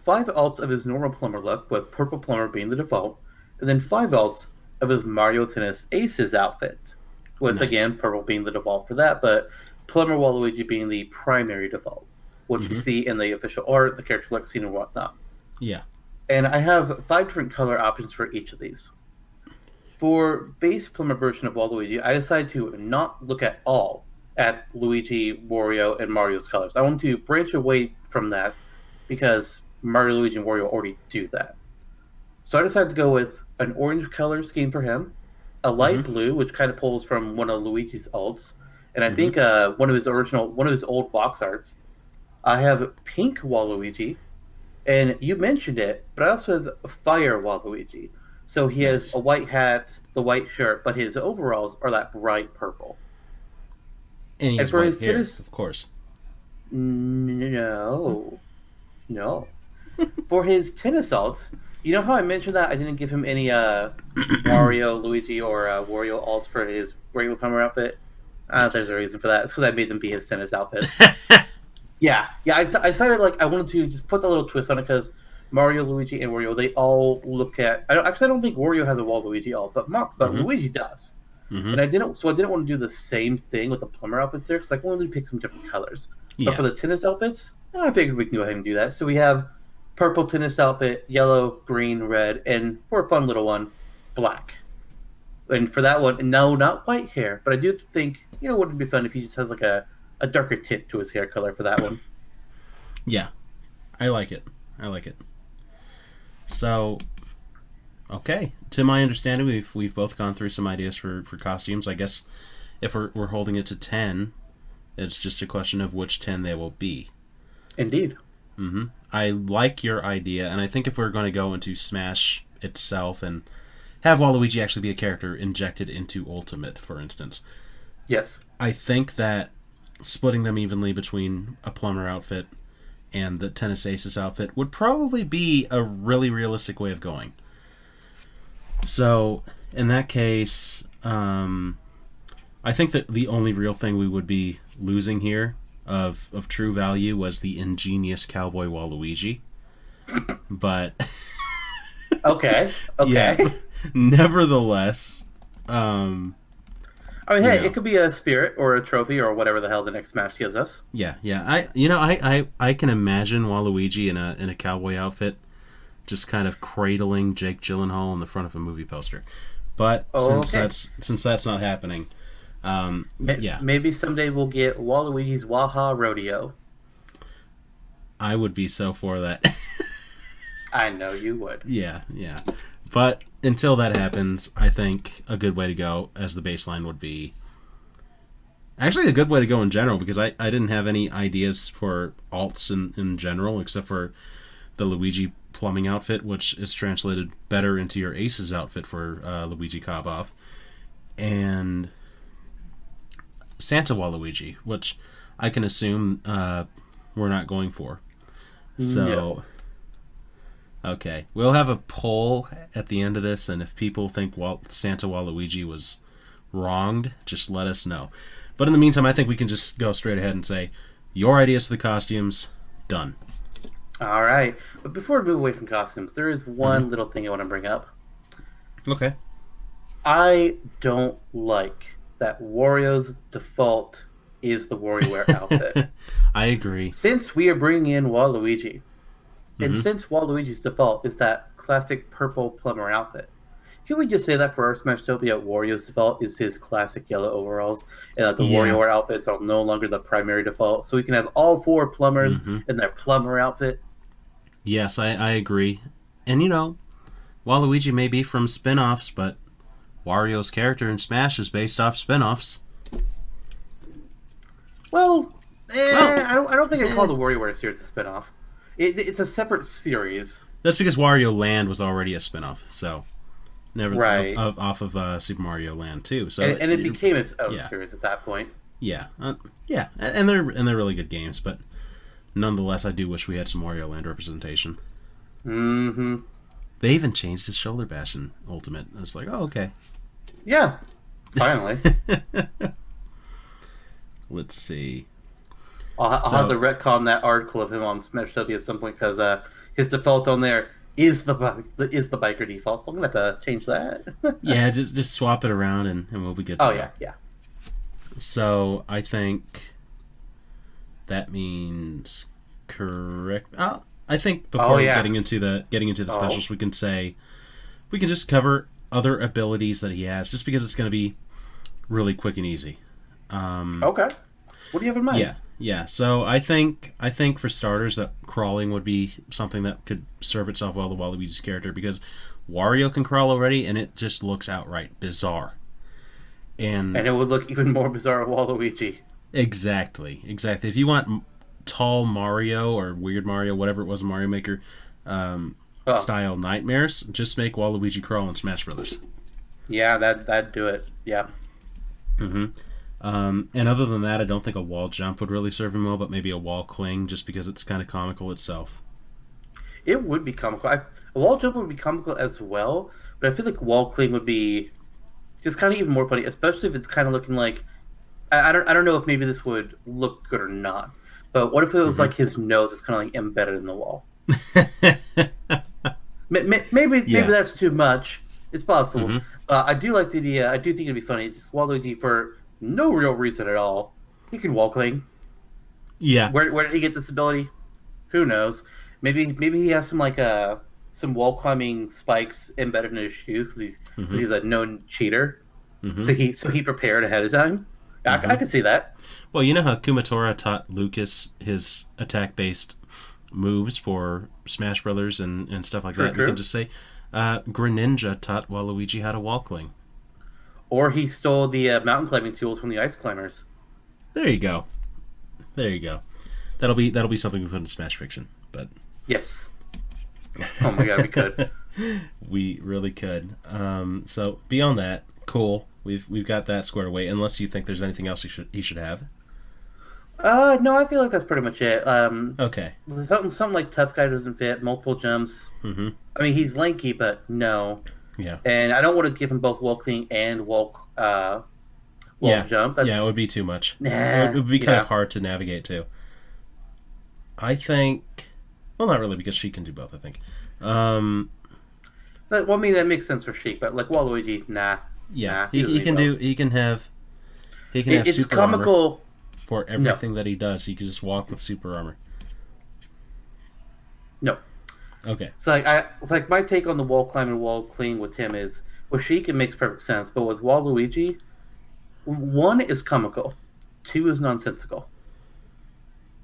5 alts of his normal plumber look, with purple plumber being the default, and then 5 alts of his Mario Tennis Aces outfit, with, Nice. again, purple being the default for that, but plumber Waluigi being the primary default, which you see in the official art, the character select scene, and whatnot. Yeah. And I have 5 different color options for each of these. For base plumber version of Waluigi, I decided to not look at all at Luigi, Wario, and Mario's colors. I want to branch away from that because Mario, Luigi, and Wario already do that. So I decided to go with an orange color scheme for him, a light blue, which kind of pulls from one of Luigi's alts, and I think one of his old box arts. I have pink Waluigi, And you mentioned it, but I also have Fire Waluigi. So he has a Nice. white hat, the white shirt, but his overalls are that bright purple. And he And has for white his hair, tennis, of course. no, no. For his tennis alts, you know how I mentioned that I didn't give him any Wario, Luigi, or Wario alts for his regular plumber outfit? There's Yes. a reason for that. It's because I made them be his tennis outfits. Yeah, yeah. I decided like I wanted to just put a little twist on it because Mario, Luigi, and Wario they all look at. I don't think Wario has a Waluigi alt, but Mm-hmm. Luigi does. Mm-hmm. And I didn't want to do the same thing with the plumber outfits there because I wanted to pick some different colors. But for Yeah. the tennis outfits, I figured we can go ahead and do that. So we have purple tennis outfit, yellow, green, red, and for a fun little one, black. And for that one, no, not white hair, but I do think wouldn't it be fun if he just has like a darker tint to his hair color for that one. Yeah. I like it. I like it. So, okay. To my understanding, we've both gone through some ideas for costumes. I guess if we're holding it to 10, it's just a question of which 10 they will be. Indeed. Mm-hmm. I like your idea, and I think if we're going to go into Smash itself and have Waluigi actually be a character injected into Ultimate, for instance, Yes. I think that splitting them evenly between a plumber outfit and the tennis aces outfit would probably be a really realistic way of going. So, in that case, I think that the only real thing we would be losing here of true value was the ingenious cowboy Waluigi. But Okay. yeah, Okay. nevertheless, um, I mean, you hey, it know, could be a spirit or a trophy or whatever the hell the next Smash gives us. yeah. I can imagine Waluigi in a cowboy outfit, just kind of cradling Jake Gyllenhaal in the front of a movie poster. But Okay. since that's not happening, yeah, Maybe someday we'll get Waluigi's Waha Rodeo. I would be so for that. I know you would. Yeah. But until that happens, I think a good way to go as the baseline would be actually a good way to go in general because I didn't have any ideas for alts in general except for the Luigi plumbing outfit, which is translated better into your Aces outfit for Luigi Kobov, and Santa Waluigi, which I can assume we're not going for. So, No. okay. We'll have a poll at the end of this, and if people think Santa Waluigi was wronged, just let us know. But in the meantime, I think we can just go straight ahead and say, your ideas for the costumes, done. All right. But before we move away from costumes, there is Mm-hmm. one little thing I want to bring up. Okay. I don't like that Wario's default is the WarioWare outfit. I agree. Since we are bringing in Waluigi, and Mm-hmm. since Waluigi's default is that classic purple plumber outfit, can we just say that for our Smashtopia, Wario's default is his classic yellow overalls, and that the Yeah. WarioWare outfits are no longer the primary default, so we can have all four plumbers Mm-hmm. in their plumber outfit? Yes, I agree. And Waluigi may be from spin-offs, but Wario's character in Smash is based off spin-offs. Well, Well, I don't think I call eh, the WarioWare series a spinoff. It's a separate series. that's because Wario Land was already a spin-off, so never Right. off of Super Mario Land too. So And it became its own yeah, series at that point. yeah, yeah, and they're really good games, but nonetheless, I do wish we had some Wario Land representation. Mm-hmm. They even changed his shoulder bash in Ultimate. It's like, oh, okay. Yeah, finally. Let's see. I'll have to So retcon that article of him on Smashtopia at some point because his default on there is the biker default. So I'm gonna have to change that. yeah, just swap it around and we'll be good to Oh go. yeah, yeah. So I think that means correct. I think Oh before yeah. getting into the Oh. specials, we can say we can just cover other abilities that he has, just because it's going to be really quick and easy. Okay. What do you have in mind? Yeah. So I think for starters that crawling would be something that could serve itself well to Waluigi's character because Wario can crawl already, and it just looks outright bizarre. And And it would look even more bizarre with Waluigi. exactly. If you want tall Mario or weird Mario, whatever it was, Mario Maker Oh, style nightmares, just make Waluigi crawl in Smash Brothers. yeah, that'd do it. Yeah. And other than that, I don't think a wall jump would really serve him well, but maybe a wall cling, just because it's kind of comical itself. It would be comical. A wall jump would be comical as well, but I feel like wall cling would be just kind of even more funny, especially if it's kind of looking like I don't know if maybe this would look good or not, but what if it was like his nose is kind of like embedded in the wall? Maybe Yeah. that's too much. It's possible. I do like the idea. I do think it'd be funny. Just Waluigi for no real reason at all. He could wall cling. Yeah. Where did he get this ability? Who knows? Maybe he has some wall climbing spikes embedded in his shoes because he's a known cheater. So he prepared ahead of time. I could see that. Well, you know how Kumatora taught Lucas his attack-based moves for Smash Brothers and stuff like that? True. We can just say Greninja taught Waluigi how to wall cling. Or he stole the mountain climbing tools from the ice climbers. There you go. There you go. That'll be something we put in Smash Fiction, but Yes. Oh my god, we could. we really could. So beyond that, cool. We've got that squared away. Unless you think there's anything else he should have. No, I feel like that's pretty much it. Okay. Something like tough guy doesn't fit. Multiple jumps. I mean, he's lanky, but no. Yeah. And I don't want to give him both wall cling and wall jump. Yeah, it would be too much. Nah, It would be kind of hard to navigate too. I think, well, not really, because she can do both. I think. Well, I mean, that makes sense for Sheik, but like Waluigi, nah. Yeah, Nah, he can both. he can have It's super armor comical. for everything that he does. He can just walk with super armor. No. Okay. So like my take on the wall climb and wall clean with him is with Sheik it makes perfect sense, but with Waluigi, one is comical, two is nonsensical.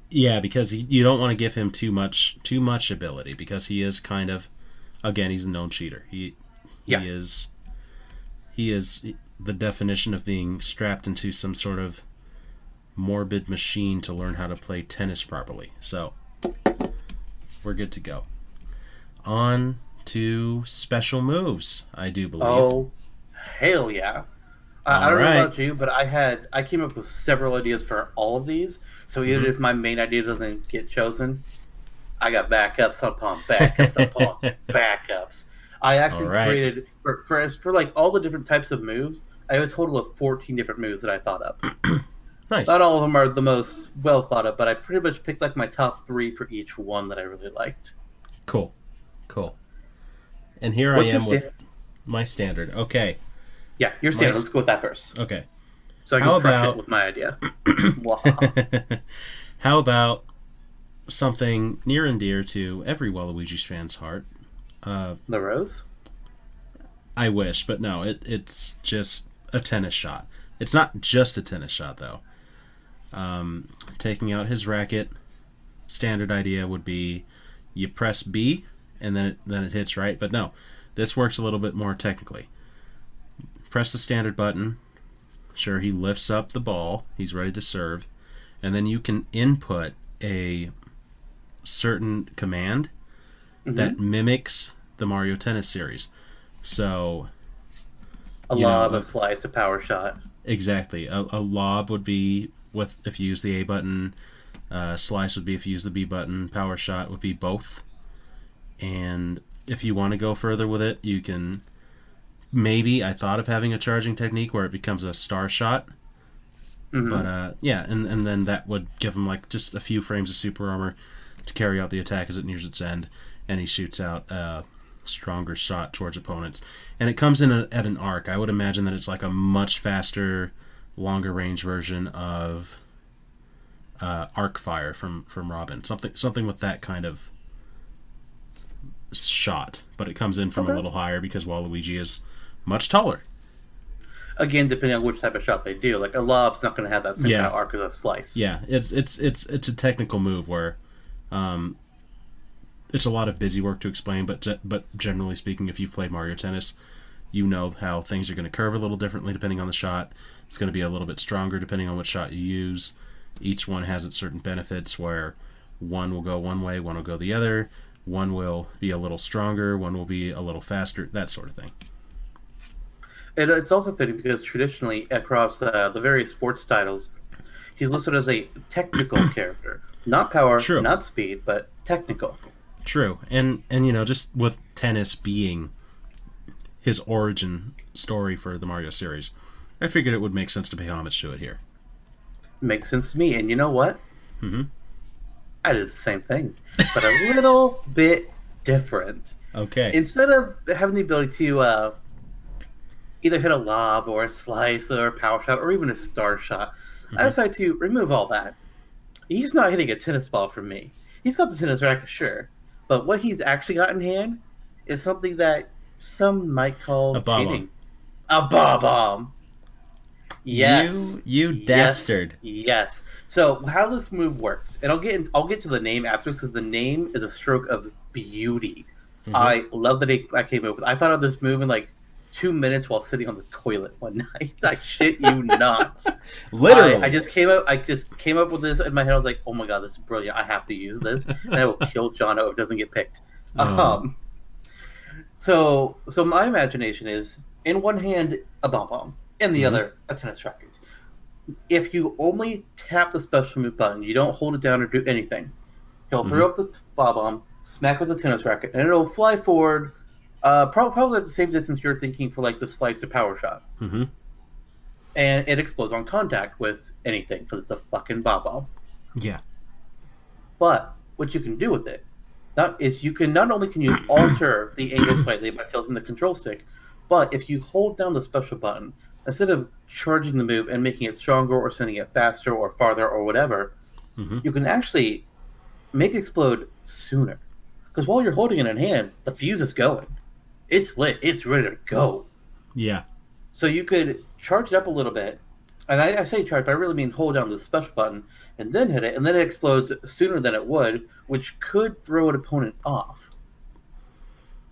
Yeah, because you don't want to give him too much ability, because he is kind of, again, he's a known cheater. He is the definition of being strapped into some sort of morbid machine to learn how to play tennis properly. So we're good to go. On to special moves, I do believe. Oh, hell yeah! I don't know about you, but I came up with several ideas for all of these. So even if my main idea doesn't get chosen, I got backups upon backups upon backups. I actually created for like all the different types of moves. I have a total of 14 different moves that I thought up. Nice. Not all of them are the most well thought of, but I pretty much picked like my top 3 for each one that I really liked. Cool. And here I am with my standard. Okay. Yeah, your standard. Let's go with that first. Okay. So I can crush it with my idea. How about something near and dear to every Waluigi fan's heart? The Rose? I wish, but no. It's just a tennis shot. It's not just a tennis shot, though. Taking out his racket, standard idea would be you press B and then it hits right. But no, this works a little bit more technically. Press the standard button. Sure, he lifts up the ball. He's ready to serve. And then you can input a certain command that mimics the Mario Tennis series. So a lob, a slice, a power shot. Exactly. A lob would be if you use the A button. Slice would be if you use the B button. Power shot would be both. And if you want to go further with it, you can. Maybe I thought of having a charging technique where it becomes a star shot. But yeah, and then that would give him like just a few frames of super armor to carry out the attack as it nears its end, and he shoots out a stronger shot towards opponents. And it comes in at an arc. I would imagine that it's like a much faster, longer range version of arc fire from Robin. Something with that kind of shot, but it comes in from a little higher because Waluigi is much taller. Again, depending on which type of shot they do, like a lob's not going to have that same kind of arc as a slice. Yeah, it's a technical move where it's a lot of busy work to explain, but generally speaking, if you've played Mario Tennis, you know how things are going to curve a little differently depending on the shot. It's going to be a little bit stronger depending on what shot you use. Each one has its certain benefits where one will go one way, one will go the other, one will be a little stronger, one will be a little faster, that sort of thing. And it's also fitting because traditionally across the various sports titles, he's listed as a technical character, not power, True. not speed, but technical. True. And just with tennis being his origin story for the Mario series, I figured it would make sense to pay homage to it here. Makes sense to me. And you know what? Mm-hmm. I did the same thing, but a little bit different. Okay. Instead of having the ability to either hit a lob or a slice or a power shot or even a star shot, I decided to remove all that. He's not hitting a tennis ball from me. He's got the tennis racket, sure, but what he's actually got in hand is something that some might call A bomb. cheating. A bomb. Yes. You dastard. Yes. So how this move works, and I'll get to the name afterwards because the name is a stroke of beauty. Mm-hmm. I love that I came up with. I thought of this move in like 2 minutes while sitting on the toilet one night. I shit you not. Literally. I just came up with this in my head. I was like, oh my god, this is brilliant. I have to use this, and I will kill Jonno if it doesn't get picked. So my imagination is in one hand a bomb, in the other a tennis racket. If you only tap the special move button, you don't hold it down or do anything, he'll throw up the bomb, smack with the tennis racket, and it'll fly forward, probably at the same distance you're thinking for like the slice or power shot. Mm-hmm. And it explodes on contact with anything because it's a fucking bomb. Yeah. But what you can do with it is you can not only can you alter the angle slightly by tilting the control stick, but if you hold down the special button, instead of charging the move and making it stronger or sending it faster or farther or whatever, you can actually make it explode sooner. Because while you're holding it in hand, the fuse is going. It's lit. It's ready to go. Yeah. So you could charge it up a little bit. And I say charge, but I really mean hold down the special button and then hit it. And then it explodes sooner than it would, which could throw an opponent off.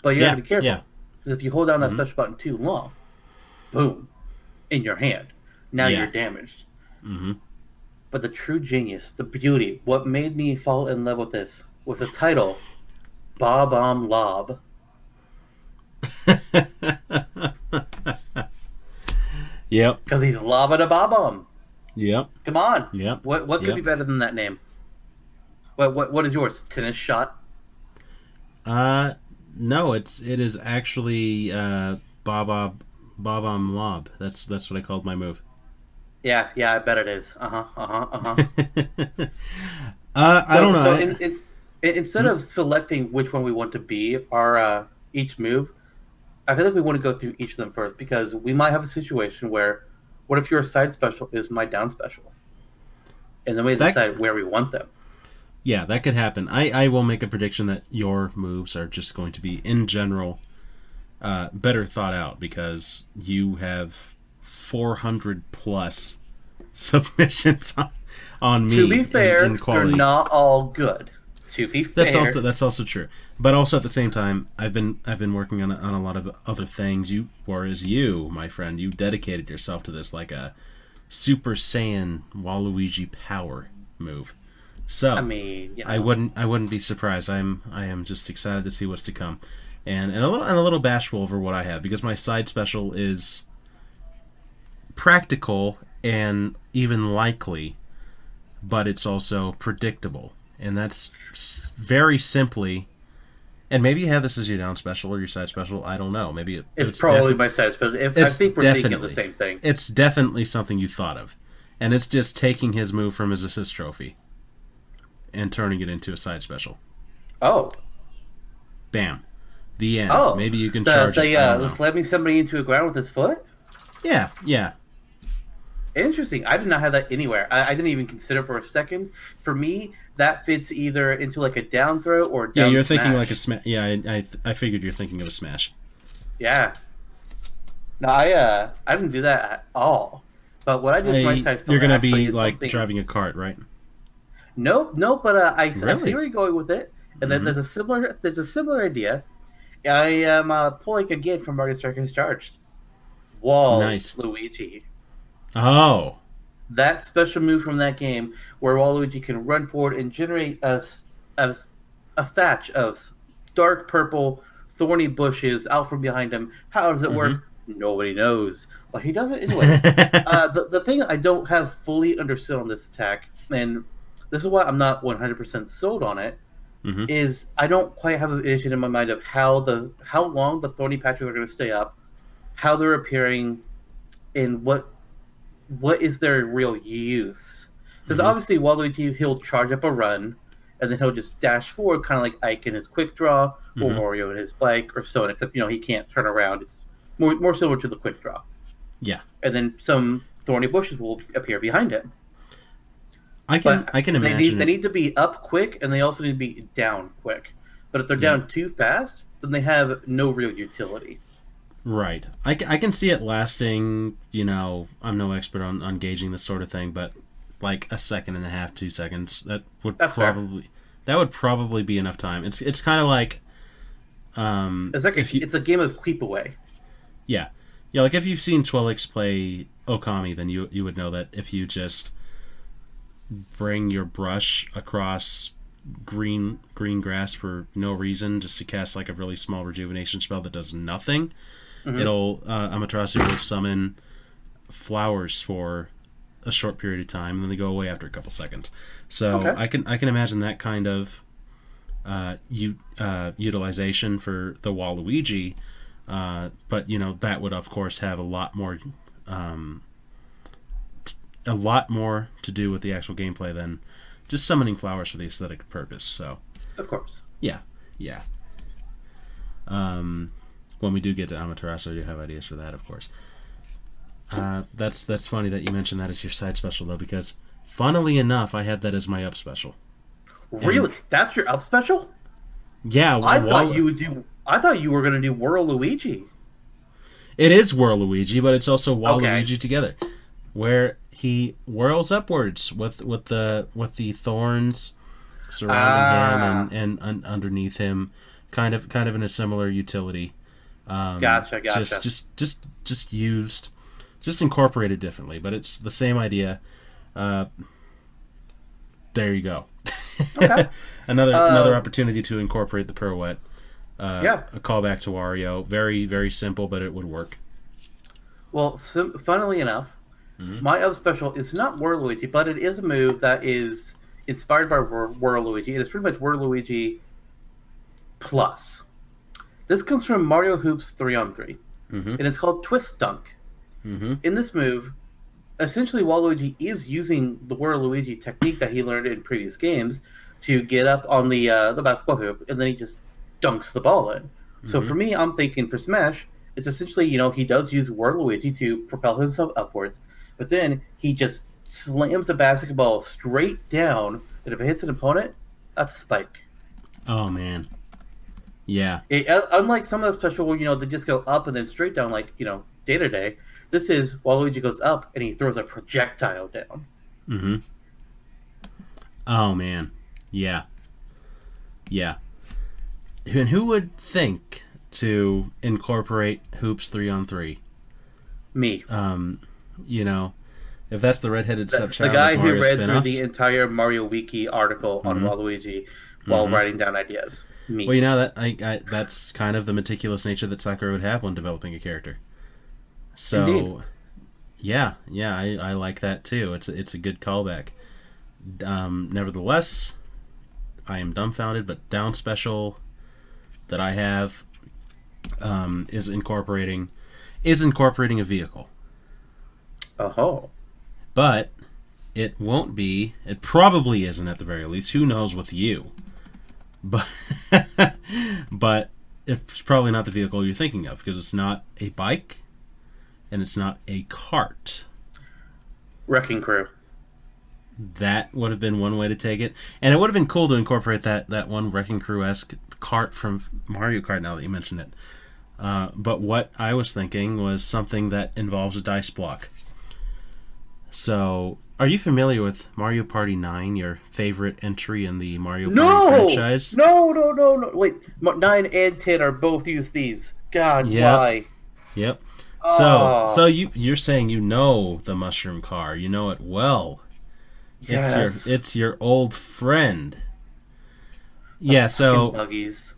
But you have to be careful. Yeah. Because if you hold down that special button too long, boom, in your hand. Now you're damaged. Mm-hmm. But the true genius, the beauty, what made me fall in love with this was the title, Bob-Omb Lob. Yep. Because he's lobbing a Bob-Omb. Yep. Come on. Yep. What could be better than that name? What is yours? Tennis shot? No, it is actually Bob-Omb Lob. That's what I called my move. Yeah, I bet it is. I don't know. So instead of selecting which one we want to be our each move, I feel like we want to go through each of them first because we might have a situation where, what if your side special is my down special, and then we decide where we want them. Yeah, that could happen. I will make a prediction that your moves are just going to be, in general, better thought out because you have 400 plus submissions on me. To be fair, in they're not all good. To be fair, that's also true. But also at the same time, I've been working on a lot of other things. Whereas you, my friend, you dedicated yourself to this like a Super Saiyan Waluigi power move. So I mean, you know. I wouldn't be surprised. I am just excited to see what's to come, and a little bashful over what I have because my side special is practical and even likely, but it's also predictable, and that's very simply. And maybe you have this as your down special or your side special. I don't know. Maybe it's probably my side special. I think we're thinking of the same thing. It's definitely something you thought of, and it's just taking his move from his assist trophy and turning it into a side special. Oh. Bam. The end. Oh. Maybe you can charge it. The slamming somebody into a ground with his foot? Yeah. Interesting. I did not have that anywhere. I didn't even consider for a second. For me, that fits either into like a down throw or down Yeah, you're smash. thinking like a smash. Yeah, I figured you're thinking of a smash. Yeah. No, I didn't do that at all. But what I did for my side special, you're gonna be like something... driving a cart, right? Nope. But I see Really? where you're going with it, and then there's a similar idea. I am pulling again from Mario Strikers Charged. Whoa, Nice. Luigi. Oh, That special move from that game where Waluigi can run forward and generate a thatch of dark purple thorny bushes out from behind him. How does it Mm-hmm. work? Nobody knows. But he does it anyways. The thing I don't have fully understood on this attack, and this is why I'm not 100% sold on it, Mm-hmm. is I don't quite have a vision in my mind of how long the thorny patches are going to stay up, how they're appearing, and what is their real use. Because Mm-hmm. obviously Waluigi, he'll charge up a run, and then he'll just dash forward, kind of like Ike in his quick draw, or Mm-hmm. Wario in his bike, or so on. Except he can't turn around. It's more similar to the quick draw. Yeah. And then some thorny bushes will appear behind him. I can But I can they imagine it. need to be up quick, and they also need to be down quick. But if they're Yeah. down too fast, then they have no real utility. Right. I can see it lasting, I'm no expert on gauging this sort of thing, but like a second and a half, 2 seconds. That's fair. That would probably be enough time. It's kind of like It's like if you it's a game of keep away. yeah. Yeah, like if you've seen Twilix play Okami, then you would know that if you just bring your brush across green grass for no reason, just to cast like a really small rejuvenation spell that does nothing, Mm-hmm. it'll Amaterasu will summon flowers for a short period of time, and then they go away after a couple seconds. So Okay. I can imagine that kind of utilization for the Waluigi, but that would of course have um, a lot more to do with the actual gameplay than just summoning flowers for the aesthetic purpose. So Of course. yeah, yeah. When we do get to Amaterasu, I do have ideas for that, of course. That's funny that you mentioned that as your side special though, because funnily enough, I had that as my up special. And Really? That's your up special? yeah, I thought while you would do. I thought you were going to do Whirl Luigi. it is Waluigi, but it's also Okay. Waluigi together, where he whirls upwards with the thorns surrounding him Ah, and underneath him, kind of in a similar utility. gotcha, Just gotcha. used, just incorporated differently, but it's the same idea. Uh, there you go. Okay. Another opportunity to incorporate the pirouette. Yeah. A callback to Wario. Very very simple, but it would work. Well, funnily enough, Mm-hmm. my up special is not Whirl Luigi, but it is a move that is inspired by Whirl Luigi. It is pretty much Whirl Luigi plus. This comes from Mario Hoops 3 on 3, Mm-hmm. and it's called Twist Dunk. Mm-hmm. In this move, essentially Waluigi is using the Waluigi technique that he learned in previous games to get up on the basketball hoop, and then he just dunks the ball in. So Mm-hmm. for me, I'm thinking for Smash, it's essentially he does use Waluigi to propel himself upwards, but then he just slams the basketball straight down, and if it hits an opponent, that's a spike. Oh man. Yeah. Unlike some of the special where they just go up and then straight down like day to day. This is Waluigi goes up and he throws a projectile down. Mm-hmm. Oh man. Yeah. Yeah. And who would think to incorporate hoops 3 on 3? Me, You know, if that's the redheaded the stepchild of guy who Mario read through the spin-offs. entire Mario Wiki article on Mm-hmm. Waluigi while Mm-hmm. writing down ideas. Well, Me, that that's kind of the meticulous nature that Sakurai would have when developing a character. indeed. So yeah, I like that too. It's a good callback. Nevertheless, I am dumbfounded, but down special that I have is incorporating a vehicle, Oh, but it won't be. It probably isn't at the very least. Who knows with you? But but it's probably not the vehicle you're thinking of because it's not a bike and it's not a cart. Wrecking Crew. That would have been one way to take it, and it would have been cool to incorporate that one Wrecking Crew esque cart from Mario Kart. Now that you mention it, but what I was thinking was something that involves a dice block. So, are you familiar with Mario Party 9, your favorite entry in the Mario Party No, franchise? no, no, no, no. Wait, 9 and 10 are both use these. God, Yep, why? yep. So Oh, you're saying you know the mushroom car, you know it well. yes. It's your old friend. The Yeah, fucking so buggies.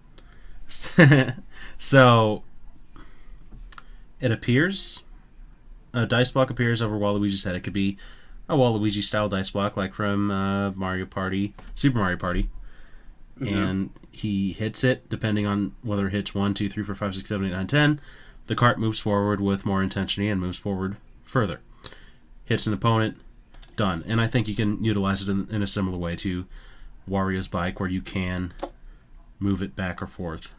so it appears a dice block appears over Waluigi's head. It could be a Waluigi style dice block like from Mario Party, Super Mario Party, Hmm. and he hits it depending on whether it hits 1, 2, 3, 4, 5, 6, 7, 8, 9, 10. The cart moves forward with more intensity and moves forward further. Hits an opponent, done. And I think you can utilize it in a similar way to Wario's bike, where you can move it back or forth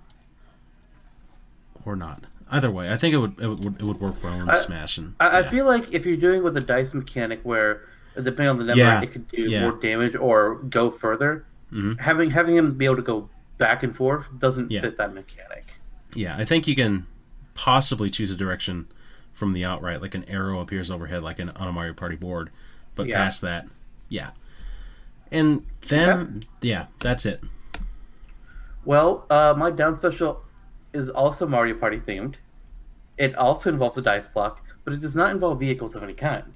or not. Either way, I think it would work well in I, Smash. And I yeah, feel like if you're doing with a dice mechanic where, depending on the number, yeah, it could do more yeah, damage or go further, mm-hmm. having him be able to go back and forth doesn't Yeah, fit that mechanic. yeah. I think you can possibly choose a direction from the outright, like an arrow appears overhead, like on a Mario Party board. But Yeah. past that, yeah. And Okay. then, yeah, that's it. Well, my down special is also Mario Party themed. It also involves a dice block, but it does not involve vehicles of any kind.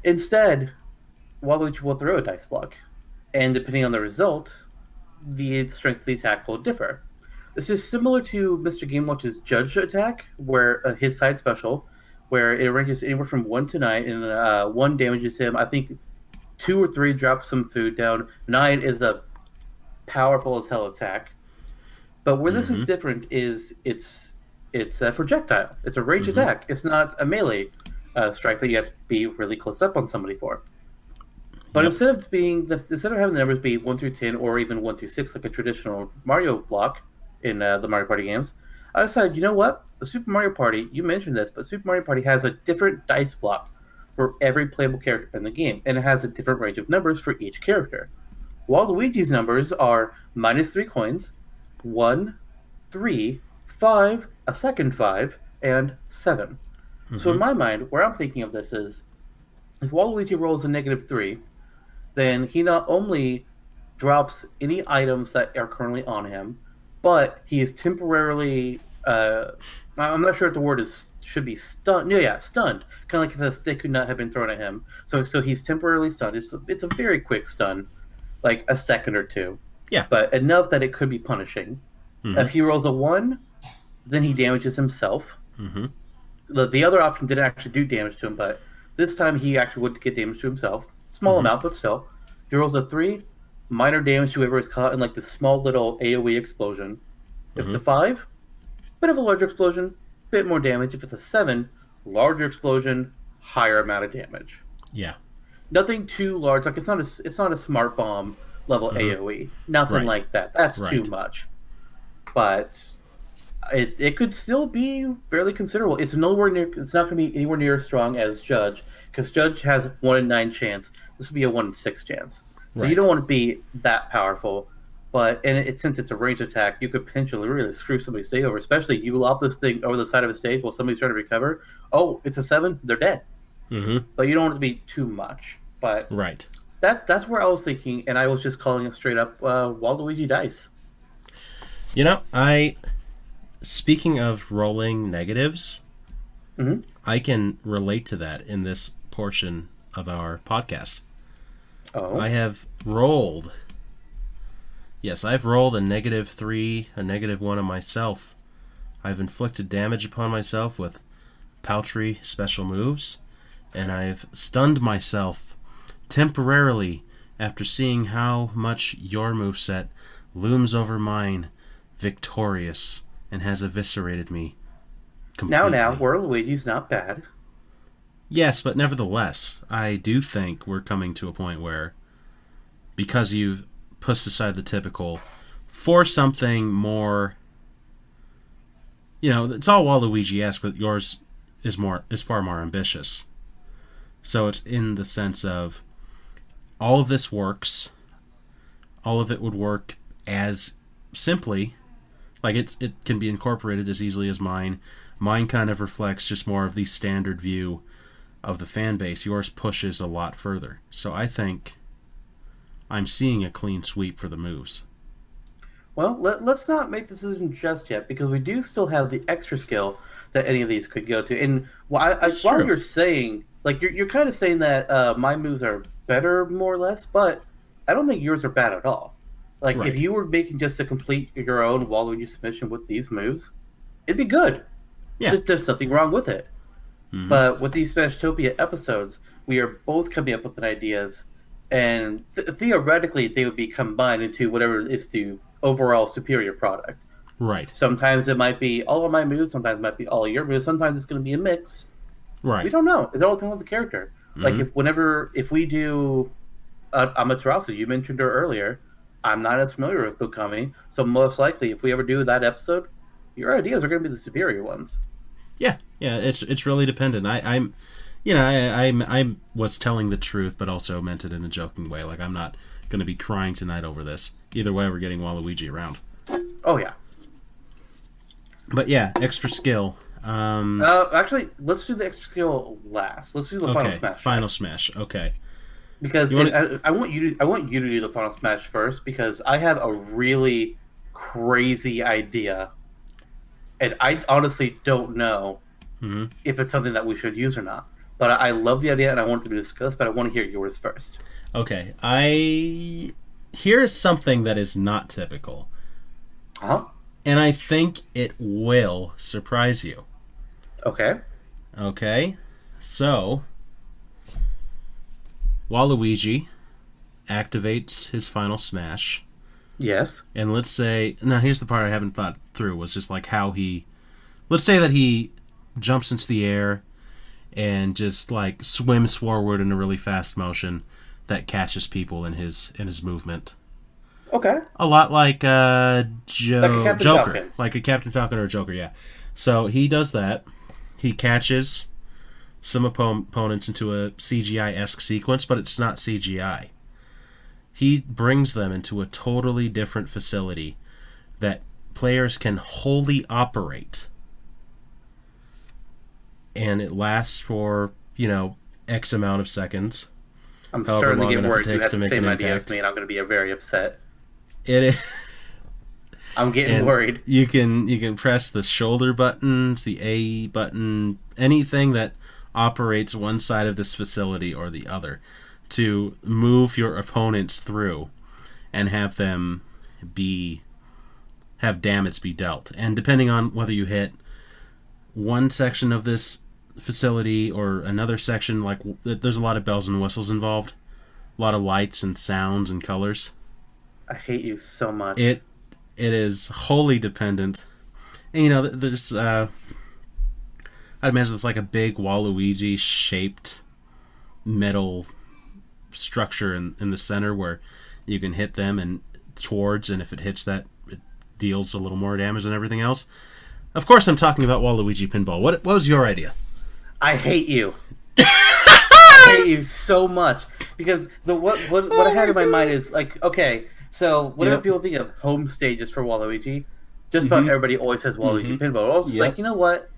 Instead, Waluigi will throw a dice block, and depending on the result, the strength of the attack will differ. This is similar to Mr. Game Watch's Judge attack, where his side special, where it ranges anywhere from 1 to 9, and 1 damages him. I think 2 or 3 drops some food down. 9 is a powerful as hell attack. But where this is Mm-hmm. different is it's a projectile. It's a range Mm-hmm. attack. It's not a melee strike that you have to be really close up on somebody for. But Yep. instead of having the numbers be 1 through 10 or even 1 through 6 like a traditional Mario block in the Mario Party games, I decided, you know what? The Super Mario Party, you mentioned this, but Super Mario Party has a different dice block for every playable character in the game, and it has a different range of numbers for each character. Waluigi's numbers are -3 coins, 1, 3, 5, a second 5, and 7. So in Mm-hmm. my mind, where I'm thinking of this is, if Waluigi rolls a -3, then he not only drops any items that are currently on him, but he is temporarily. I'm not sure if the word is should be stunned. Yeah, stunned. Kind of like if a stick could not have been thrown at him. So he's temporarily stunned. It's a very quick stun, like a second or two, Yeah. but enough that it could be punishing. Mm-hmm. If he rolls a 1, then he damages himself. Mm-hmm. The other option didn't actually do damage to him, but this time he actually would get damage to himself. Small Mm-hmm. amount, but still. If he rolls a 3, minor damage to whoever is caught in like this small little AoE explosion. If it's Mm-hmm. a 5, bit of a larger explosion, bit more damage. If it's a 7, larger explosion, higher amount of damage. Yeah. Nothing too large. Like it's not a smart bomb level Mm-hmm. AoE. Nothing Right. like that. That's too Right. much. But it could still be fairly considerable. It's nowhere near. It's not going to be anywhere near as strong as Judge, because Judge has 1 in 9 chance. This would be a 1 in 6 chance. So you Right. don't want to be that powerful. But since it's a range attack, you could potentially really screw somebody's day over. Especially you lob this thing over the side of a stage while somebody's trying to recover. Oh, it's a 7. They're dead. Mm-hmm. But you don't want it to be too much. But Right. that's where I was thinking, and I was just calling it straight up Waluigi dice. You know, I speaking of rolling negatives, Hmm. I can relate to that in this portion of our podcast. I Oh, have rolled. Yes, I've rolled a -3, a -1 on myself. I've inflicted damage upon myself with paltry special moves, and I've stunned myself temporarily after seeing how much your moveset looms over mine, victorious, and has eviscerated me now, completely. Waluigi's not bad. Yes, but nevertheless, I do think we're coming to a point where, because you've pushed aside the typical for something more, it's all Waluigi-esque, but yours is far more ambitious. So it's in the sense of all of this works, all of it would work as simply, like it can be incorporated as easily as mine. Mine kind of reflects just more of the standard view of the fan base. Yours pushes a lot further. So I think I'm seeing a clean sweep for the moves. Well, let's not make the decision just yet because we do still have the extra skill that any of these could go to. And It's while true. you're saying, like, you're kind of saying that my moves are better, more or less, but I don't think yours are bad at all. Like, if Right. you were making just a complete your own Waluigi submission with these moves, it'd be good. Yeah. There's something wrong with it. Hmm. But with these Smashtopia episodes, we are both coming up with ideas, and theoretically, they would be combined into whatever is the overall superior product. Right. Sometimes it might be all of my moves, sometimes it might be all of your moves, sometimes it's going to be a mix. We Right. don't know. It all depends on the character. Like Hmm. if we do Amaterasu, you mentioned her earlier. I'm not as familiar with Okami, so most likely, if we ever do that episode, your ideas are going to be the superior ones. Yeah. Yeah. It's really dependent. I'm, I was telling the truth, but also meant it in a joking way. Like I'm not going to be crying tonight over this. Either way, we're getting Waluigi around. Oh yeah. But yeah, extra skill. Actually, let's do the extra skill last. Let's do the final Okay. smash Final first, smash. Okay. because You want to? I want you to do the final smash first because I have a really crazy idea, and I honestly don't know Hmm. if it's something that we should use or not. But I love the idea and I want it to be discussed. But I want to hear yours first. Okay. Here is something that is not typical, Huh? and I think it will surprise you. Okay. Okay. So Waluigi activates his final smash. Yes. And let's say, now here's the part I haven't thought through, was just like how he, let's say that he jumps into the air and just like swims forward in a really fast motion that catches people in his movement. Okay. A lot like Like a Captain Joker, Falcon. like a Captain Falcon or a Joker, yeah. So he does that. He catches some opponents into a CGI-esque sequence, but it's not CGI. He brings them into a totally different facility that players can wholly operate, and it lasts for X amount of seconds, I'm however starting to long get enough it worried. You takes have to the make an same idea as impact. me, and I'm going to be very upset. It is, I'm getting and worried. you can press the shoulder buttons, the A button, anything that operates one side of this facility or the other to move your opponents through and be have damage be dealt. And depending on whether you hit one section of this facility or another section, like there's a lot of bells and whistles involved, a lot of lights and sounds and colors. I hate you so much. It it is wholly dependent. And there's I'd imagine it's like a big Waluigi shaped metal structure in the center where you can hit them and towards, and if it hits that, it deals a little more damage than everything else. Of course, I'm talking about Waluigi Pinball. What was your idea? I hate you. I hate you so much because what I had in my mind is like, okay, so whenever Yep. people think of home stages for Waluigi, just about Mm-hmm. everybody always says Waluigi Mm-hmm. Pinball. I was just like, Yep. you know what?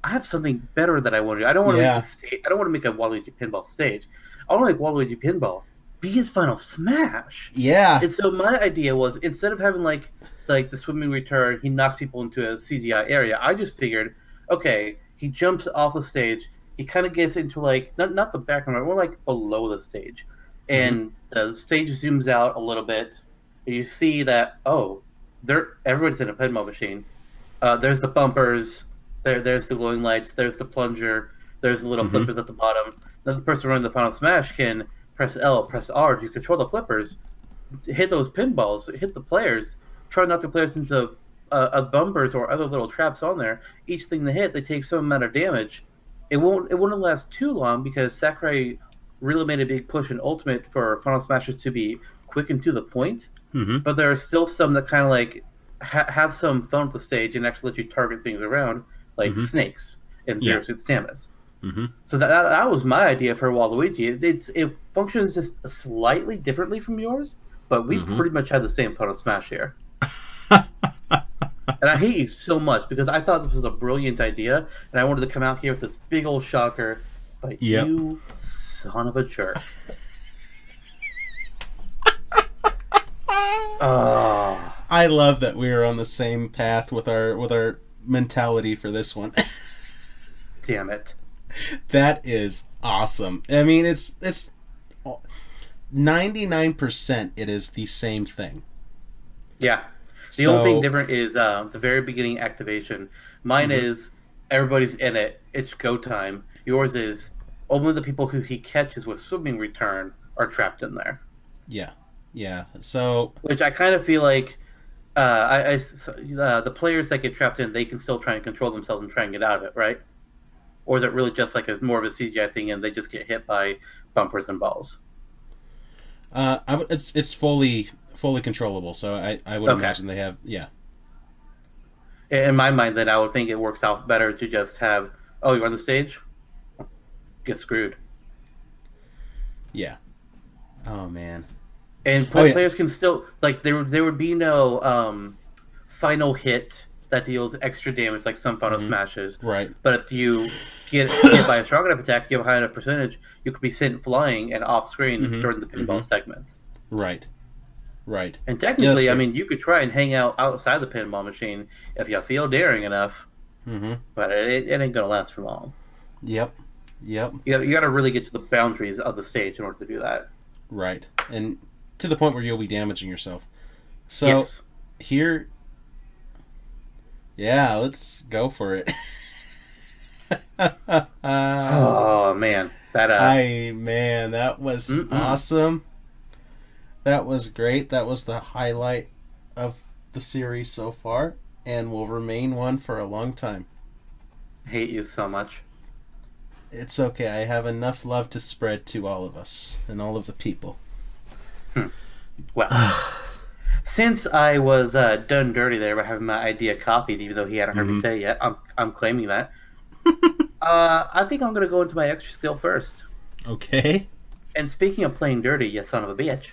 I have something better that I want to do. I don't want to make Yeah. the stage. I don't want to make a Waluigi Pinball stage. I want to make Waluigi Pinball be his final smash. Yeah. And so my idea was instead of having like the swimming return, he knocks people into a CGI area. I just figured, okay, he jumps off the stage. He kind of gets into like not the background, more like below the stage, Mm-hmm. and the stage zooms out a little bit, and you see that everybody's in a pinball machine. There's the bumpers, there's the glowing lights, there's the plunger, there's the little Mm-hmm. flippers at the bottom. Then the person running the final smash can press L, press R to control the flippers, hit those pinballs, hit the players, try not to players into bumpers or other little traps on there. Each thing they hit, they take some amount of damage. It wouldn't last too long because Sakurai really made a big push in Ultimate for Final Smashes to be quick and to the point. Mm-hmm. But there are still some that kind of like have some fun with the stage and actually let you target things around, like Mm-hmm. snakes and Yeah. Zero Suit Samus. Mm-hmm. So that was my idea for Waluigi. It functions just slightly differently from yours, but we Mm-hmm. pretty much had the same Final Smash here. And I hate you so much because I thought this was a brilliant idea, and I wanted to come out here with this big old shocker, but Yep. you son of a jerk. Oh, I love that we are on the same path with our mentality for this one. damn it. That is awesome. I mean, it's 99% it is the same thing. Yeah. The only thing So, different is the very beginning activation. Mine mhm, is everybody's in it. It's go time. Yours is only the people who he catches with swimming return are trapped in there. yeah, yeah. So, Which I kind of feel like the players that get trapped in, they can still try and control themselves and try and get out of it, right? Or is it really just like a more of a CGI thing and they just get hit by bumpers and balls? it's fully controllable. So I would Okay. imagine they have, yeah, In my mind, then I would think it works out better to just have, oh, you're on the stage? Get screwed. yeah. Oh man. And Oh yeah. players can still like there would be no final hit that deals extra damage like some final Hmm. smashes. Right. But if you get hit by a strong enough attack, you have a high enough percentage, you could be sent flying and off screen Hmm. during the Hmm. pinball segment. Right. Right. And Yeah, that's technically, I fair. mean, you could try and hang out outside the pinball machine if you feel daring enough, Hmm. but it ain't gonna last for long. Yep. Yep. You gotta really get to the boundaries of the stage in order to do that. Right. And to the point where you'll be damaging yourself. So Yes. here, yeah, let's go for it. Oh man, that Man, that was mm-mm. awesome. That was great. That was the highlight of the series so far, and will remain one for a long time. Hate you so much. It's okay. I have enough love to spread to all of us and all of the people. Hmm. Well, since I was done dirty there by having my idea copied, even though he hadn't heard me Hmm. say it yet, I'm claiming that. I think I'm gonna go into my extra skill first. Okay. And speaking of playing dirty, you son of a bitch,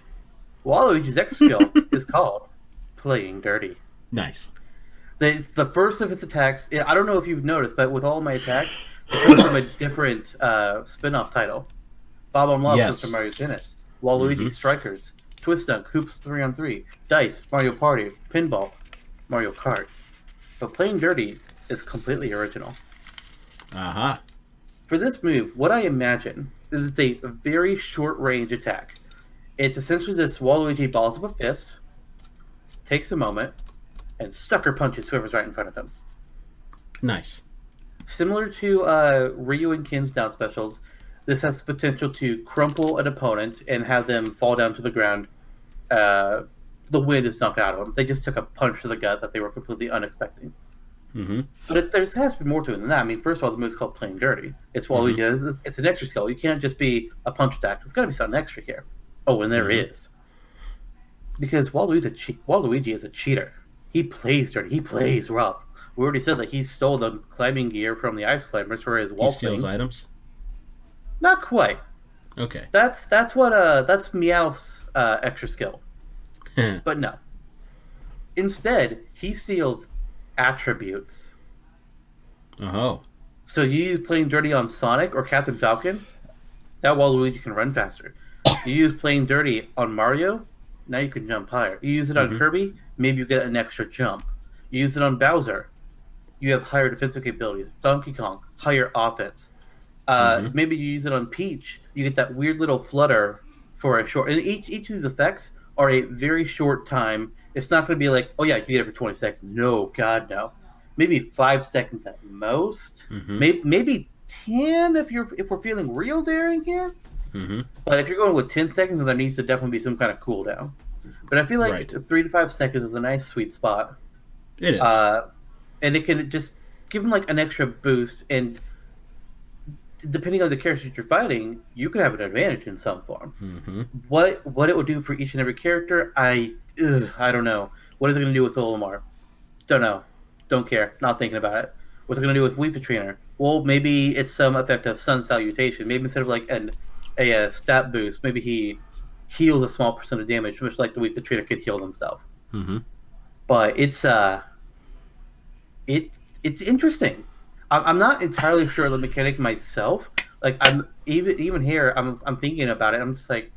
Waluigi's extra skill is called playing dirty. Nice. It's the first of its attacks. I don't know if you've noticed, but with all my attacks, they come from a different spin-off title. Bob on Love comes from Yes. Mario Tennis. Hmm. Waluigi Strikers. Twist Dunk Hoops 3-on-3. Dice Mario Party. Pinball Mario Kart. But playing dirty is completely original. Uh-huh. For this move, what I imagine is it's a very short range attack. It's essentially this Waluigi balls up a fist, takes a moment, and sucker punches whoever's right in front of him. Nice. Similar to Ryu and Kin's down specials, this has the potential to crumple an opponent and have them fall down to the ground. Uh, the wind is knocked out of them. They just took a punch to the gut that they were completely unexpecting. Hmm. But there has to be more to it than that. I mean, first of all, the move's called playing dirty. It's Hmm. Waluigi. It's an extra skill. You can't just be a punch attack. There's got to be something extra here. Oh, and there Hmm. is. Because Waluigi is a cheater. He plays dirty. He plays rough. We already said that he stole the climbing gear from the ice climbers for his He wall steals fling. items. Not quite. Okay. That's Meowth's extra skill. Uh But no. Instead, he steals attributes. oh. So you use playing dirty on Sonic or Captain Falcon, that Waluigi can run faster. You use playing dirty on Mario, now you can jump higher. You use it on Hmm. Kirby, maybe you get an extra jump. You use it on Bowser, you have higher defensive capabilities. Donkey Kong, higher offense. Hmm. Maybe you use it on Peach, you get that weird little flutter for a short. And each of these effects are a very short time. It's not going to be like, oh yeah, you get it for 20 seconds. No, God, no. Maybe 5 seconds at most. Hmm. Maybe 10 if we're feeling real daring here. Hmm. But if you're going with 10 seconds, then there needs to definitely be some kind of cooldown. But I feel like Right. 3 to 5 seconds is a nice sweet spot. It is. Uh, and it can just give them like an extra boost. And depending on the characters you're fighting, you can have an advantage in some form. Hmm. What it will do for each and every character, I don't know. What is it going to do with Olimar? Don't know. Don't care. Not thinking about it. What's it going to do with Weaver Trainer? Well, maybe it's some effect of Sun Salutation. Maybe instead of like a stat boost, maybe he heals a small percent of damage, much like the Weaver Trainer could heal himself. Hmm. But it's interesting. I'm not entirely sure of the mechanic myself. Like I'm even here, I'm thinking about it. I'm just like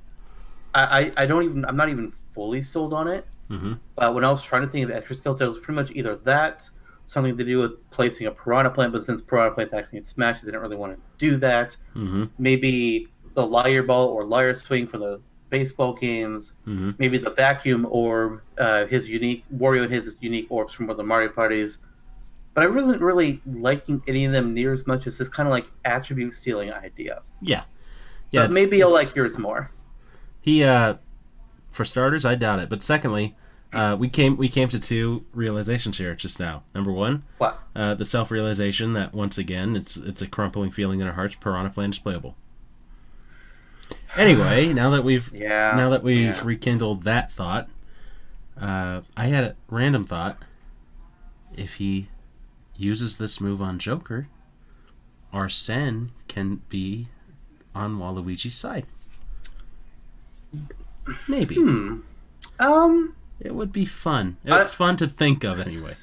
I don't even I'm not even fully sold on it. Hmm. When I was trying to think of extra skills, there was pretty much either that something to do with placing a piranha plant, but since piranha plants actually get smashed, they didn't really want to do that. Mm-hmm. Maybe the liar ball or liar swing for the baseball games. Mm-hmm. Maybe the vacuum orb, his unique Wario and his unique orbs from one of the Mario parties. But I wasn't really liking any of them near as much as this kind of like attribute stealing idea. Yeah. But maybe I'll like yours more. He, for starters, I doubt it. But secondly, we came to two realizations here just now. Number one, What? The self-realization that once again it's a crumpling feeling in our hearts. Piranha Plant is playable. Anyway, now that we've rekindled that thought, I had a random thought. If he uses this move on Joker, Arsene can be on Waluigi's side. Maybe. It would be fun. It's fun to think of anyway.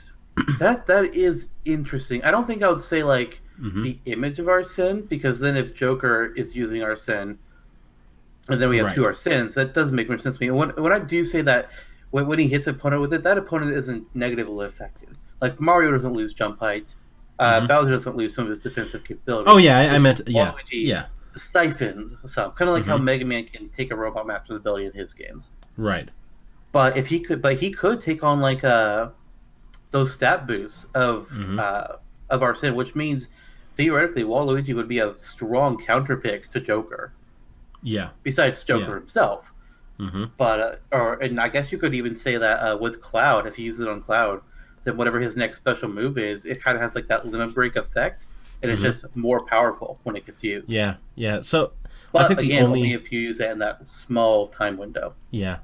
That is interesting. I don't think I would say like the image of Arsene, because then if Joker is using Arsene, and then we have two Arsenes, that doesn't make much sense to me. When I do say that, when he hits an opponent with it, that opponent isn't negatively affected. Like Mario doesn't lose jump height. Bowser doesn't lose some of his defensive capabilities. Oh yeah, I meant yeah. Siphons some, kind of like how Mega Man can take a Robot Master's ability in his games. Right. But he could take on like those stat boosts of Arsene, which means theoretically Waluigi would be a strong counter pick to Joker. Yeah. Besides Joker himself. But and I guess you could even say that with Cloud, if he uses it on Cloud, then whatever his next special move is, it kind of has like that limit break effect, and it's just more powerful when it gets used. Yeah, yeah. So, but I think again, only if you use it in that small time window. Yeah,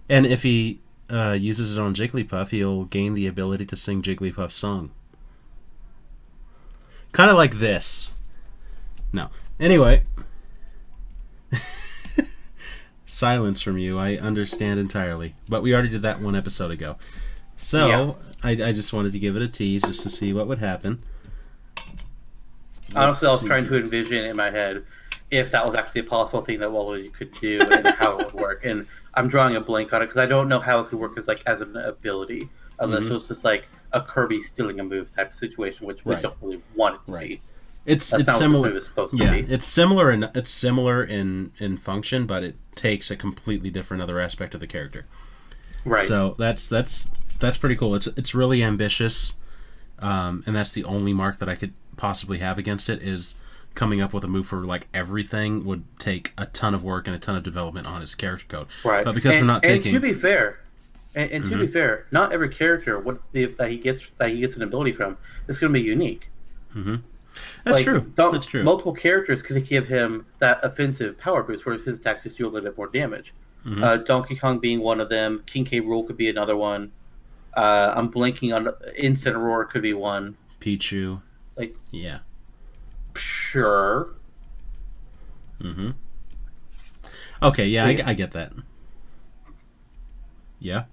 and if he uses it on Jigglypuff, he'll gain the ability to sing Jigglypuff's song. Kind of like this. No. Anyway. Silence from you, I understand entirely. But we already did that one episode ago. So, I just wanted to give it a tease just to see what would happen. Honestly, I was trying to envision in my head if that was actually a possible thing that Waluigi could do and how it would work. And I'm drawing a blank on it because I don't know how it could work as an ability, unless it was just like a Kirby stealing a move type of situation, which we don't really want it to be. It's similar. What this move is supposed to be. It's similar in function, but it takes a completely different other aspect of the character. Right. So that's pretty cool. It's really ambitious, and that's the only mark that I could possibly have against it is coming up with a move for like everything would take a ton of work and a ton of development on his character code. Right. But because they're not taking. And to be fair, to be fair, not every character that he gets an ability from is going to be unique. That's true. That's true. Multiple characters could give him that offensive power boost, whereas his attacks just do a little bit more damage. Donkey Kong being one of them. King K. Rool could be another one. I'm blanking on Instant Roar could be one. Pichu. Like, yeah. Sure. Okay, yeah, I get that. Yeah.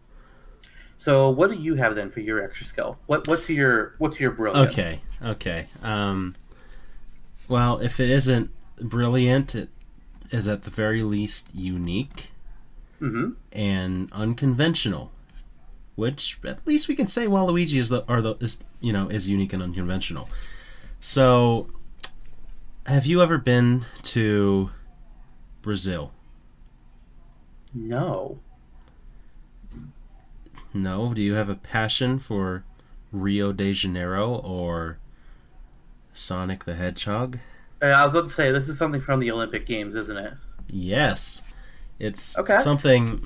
So, what do you have then for your extra skill? What's your brilliance? Okay. Well, if it isn't brilliant, it is at the very least unique and unconventional. Which at least we can say Waluigi is unique and unconventional. So, have you ever been to Brazil? No. No? Do you have a passion for Rio de Janeiro or Sonic the Hedgehog? I was about to say, this is something from the Olympic Games, isn't it? Yes. It's something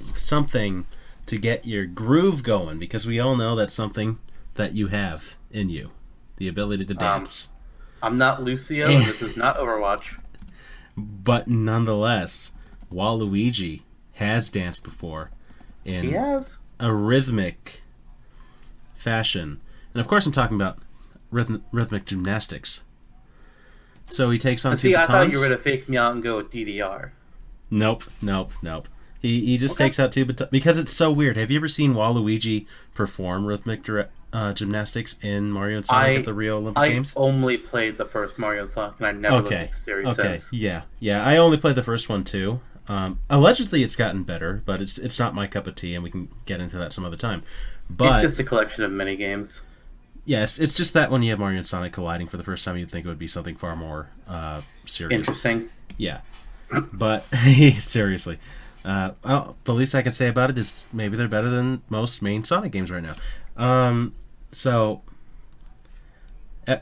to get your groove going, because we all know that's something that you have in you. The ability to dance. I'm not Lucio, and this is not Overwatch. But nonetheless, Waluigi has danced before in a rhythmic fashion. And of course I'm talking about rhythmic gymnastics. So he takes on two batons. I thought you were going to fake me out and go with DDR. Nope. He just takes out two batons. Because it's so weird. Have you ever seen Waluigi perform rhythmic gymnastics in Mario and Sonic at the Rio Olympic Games? I only played the first Mario and Sonic, and I never looked at the series since. Yeah. I only played the first one too. Allegedly, it's gotten better, but it's not my cup of tea, and we can get into that some other time. But it's just a collection of mini games. yeah, it's just that when you have Mario and Sonic colliding for the first time, you'd think it would be something far more serious. Interesting. Yeah, but seriously, well, the least I can say about it is maybe they're better than most main Sonic games right now. So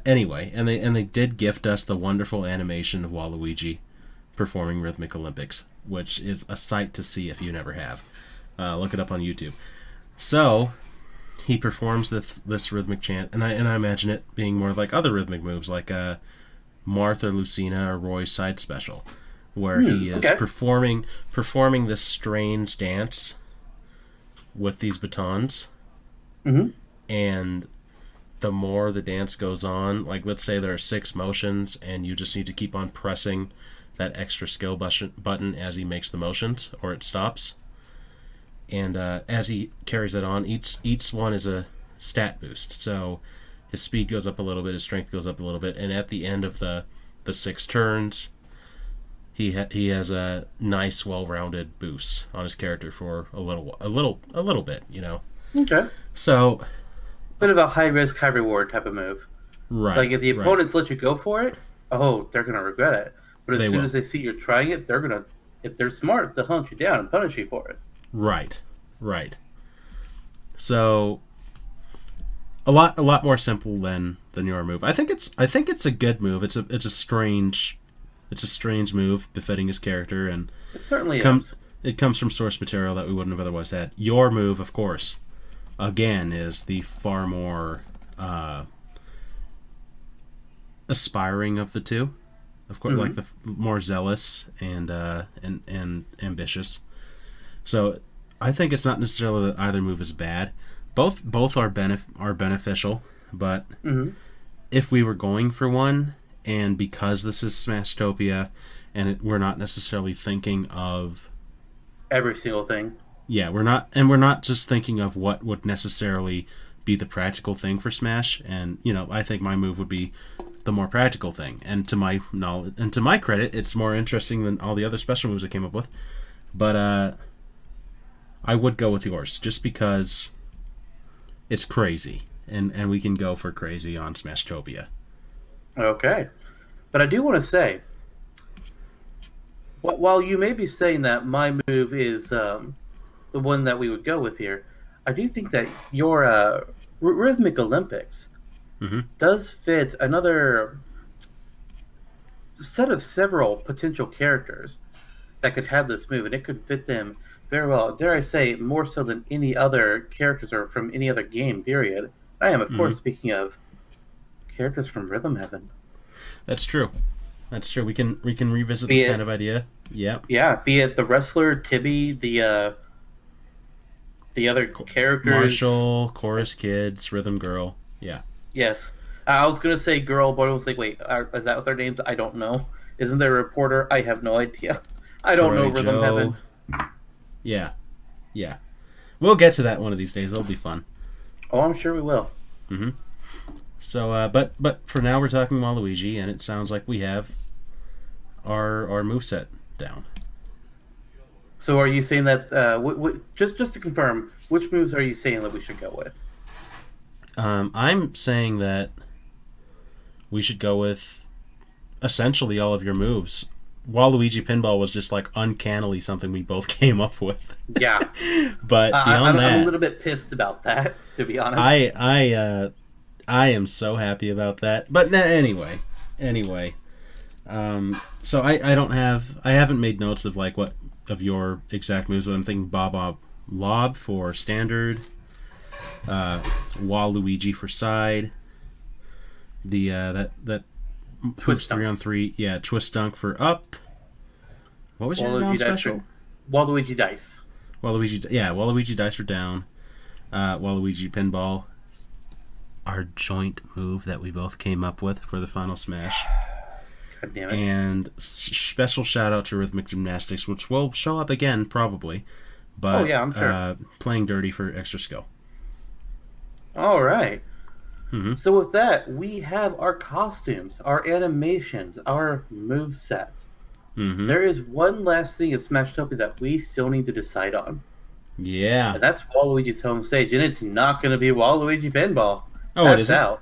anyway, and they did gift us the wonderful animation of Waluigi performing Rhythmic Olympics, which is a sight to see if you never have. Look it up on YouTube. So he performs this rhythmic chant, and I imagine it being more like other rhythmic moves, like Marth or Lucina or Roy's side special, where he is performing this strange dance with these batons, and the more the dance goes on, like let's say there are 6 motions, and you just need to keep on pressing that extra skill button as he makes the motions, or it stops. And as he carries that on, each one is a stat boost. So his speed goes up a little bit, his strength goes up a little bit, and at the end of the 6 turns, he has a nice, well-rounded boost on his character for a little bit, you know. Okay. So, bit of a high risk, high reward type of move. right. Like if the opponents let you go for it, oh, they're gonna regret it. But as soon as they see you're trying it, they're gonna, if they're smart, they'll hunt you down and punish you for it. Right. So a lot more simple than your move. I think it's a good move. It's a strange move befitting his character, and it certainly is. It comes from source material that we wouldn't have otherwise had. Your move, of course, again, is the far more aspiring of the two. Of course, like the more zealous and ambitious. So I think it's not necessarily that either move is bad. Both are beneficial, but if we were going for one, and because this is Smashtopia, and we're not necessarily thinking of every single thing. Yeah, we're not just thinking of what would necessarily be the practical thing for Smash, and I think my move would be the more practical thing. And to my knowledge, and to my credit, it's more interesting than all the other special moves I came up with. But I would go with yours just because it's crazy, and we can go for crazy on Smashtopia. Okay, but I do want to say, while you may be saying that my move is the one that we would go with here, I do think that your Rhythmic Olympics does fit another set of several potential characters that could have this move, and it could fit them very well. Dare I say, more so than any other characters or from any other game, period. I am, of course, speaking of characters from Rhythm Heaven. That's true. We can revisit this kind of idea. Yeah. Yeah, be it the wrestler, Tibby, the other characters. Marshall, Chorus Kids, Rhythm Girl. Yeah. Yes. I was going to say girl, but I was like, wait, is that what their names? I don't know. Isn't there a reporter? I have no idea. I don't know Rhythm Heaven. Yeah. We'll get to that one of these days. It'll be fun. Oh, I'm sure we will. So, but for now we're talking Waluigi, and it sounds like we have our moveset down. So are you saying that, just to confirm, which moves are you saying that we should go with? I'm saying that we should go with essentially all of your moves. Waluigi Pinball was just like uncannily something we both came up with. Yeah. But beyond that, I'm a little bit pissed about that, to be honest. I am so happy about that. But anyway. So I haven't made notes of like what of your exact moves, but I'm thinking Bob Lob for standard, Waluigi for side, the that Twist 3-on-3, yeah, Twist Dunk for up. What was your down special? Waluigi Dice. Waluigi Dice for down. Waluigi Pinball. Our joint move that we both came up with for the final smash. God damn it. And special shout out to Rhythmic Gymnastics, which will show up again probably. But I'm sure. Playing dirty for extra skill. All right. So with that, we have our costumes, our animations, our moveset. There is one last thing in Smashtopia that we still need to decide on. Yeah. And that's Waluigi's home stage, and it's not going to be Waluigi Pinball. Oh, it That's isn't. out.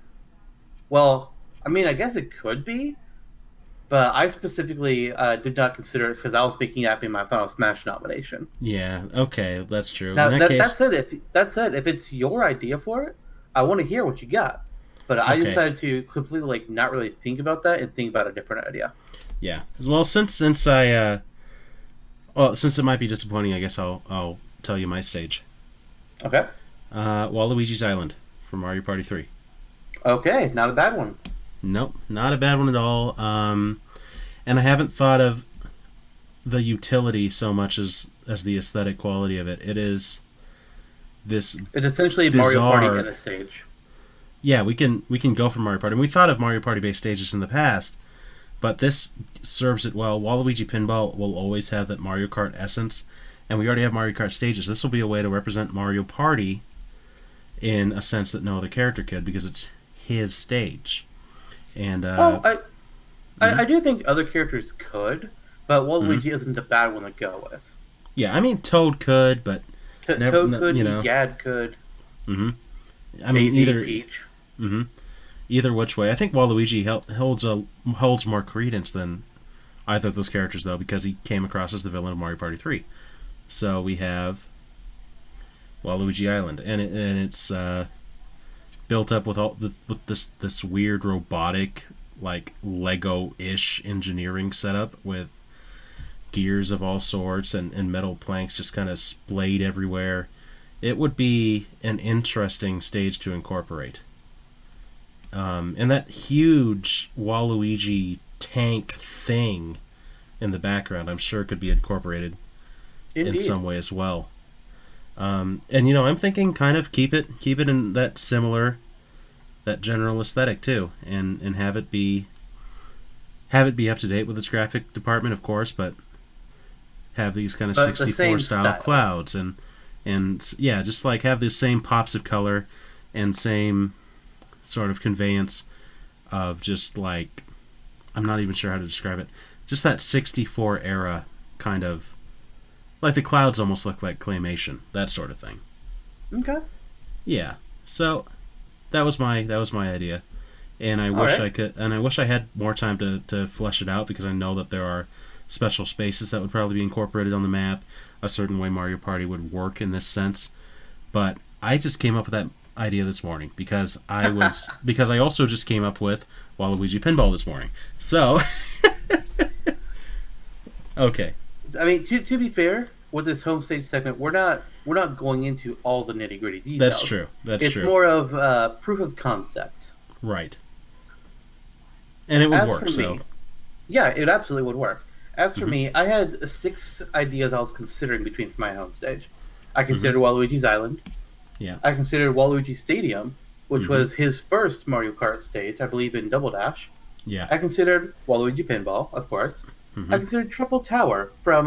Well, I mean, I guess it could be, but I specifically did not consider it because I was making that be my final Smash nomination. Yeah. Okay, that's true. In Now that that case, said, if it's your idea for it, I want to hear what you got. But I okay. decided to completely like not really think about that and think about a different idea. Yeah. Well, since it might be disappointing, I guess I'll tell you my stage. Okay. Waluigi's Island from Mario Party 3. Okay, not a bad one. Nope, not a bad one at all. And I haven't thought of the utility so much as the aesthetic quality of it. It is this It's essentially Mario Party bizarre. in a stage. Yeah, we can go for Mario Party. And we thought of Mario Party based stages in the past, but this serves it well. Waluigi Pinball will always have that Mario Kart essence, and we already have Mario Kart stages. This will be a way to represent Mario Party in a sense that no other character could because it's his stage. And Well, mhm, I do think other characters could, but mhm. Waluigi isn't a bad one to go with. Yeah, I mean Toad could, but never, Toad could, you know. Egad could, Hmm. I mean Daisy, either. Peach. Hmm. Either which way, I think Waluigi holds more credence than either of those characters though, because he came across as the villain of Mario Party 3. So we have Waluigi Island, and it's built up with with this weird robotic like Lego ish engineering setup with gears of all sorts and metal planks just kind of splayed everywhere. It would be an interesting stage to incorporate. And that huge Waluigi tank thing in the background, I'm sure could be incorporated in Indeed. some way as well. And I'm thinking kind of keep it in that similar, that general aesthetic too, and have it be up to date with its graphic department, of course, but have these kind of But the 64 same style style. clouds and yeah, just like have the same pops of color and same sort of conveyance of just like, I'm not even sure how to describe it. Just that 64 era kind of, like the clouds almost look like claymation, that sort of thing. Okay. Yeah. So that was my idea, and I All wish right. I could, and I wish I had more time to flesh it out because I know that there are special spaces that would probably be incorporated on the map, a certain way Mario Party would work in this sense. But I just came up with that idea this morning because I also just came up with Waluigi Pinball this morning. So okay, I mean, to be fair, with this home stage segment, we're not going into all the nitty gritty that's details. true. That's It's true. more of proof of concept. Right, and it would As for work. So me, yeah, it absolutely would work. As for hmm me, I had six ideas I was considering between for my home stage. I hmm considered Waluigi's Island. yeah, I considered Waluigi Stadium, which hmm was his first Mario Kart stage, I believe, in Double Dash. yeah, I considered Waluigi Pinball, of course. I hmm considered Truffle Tower from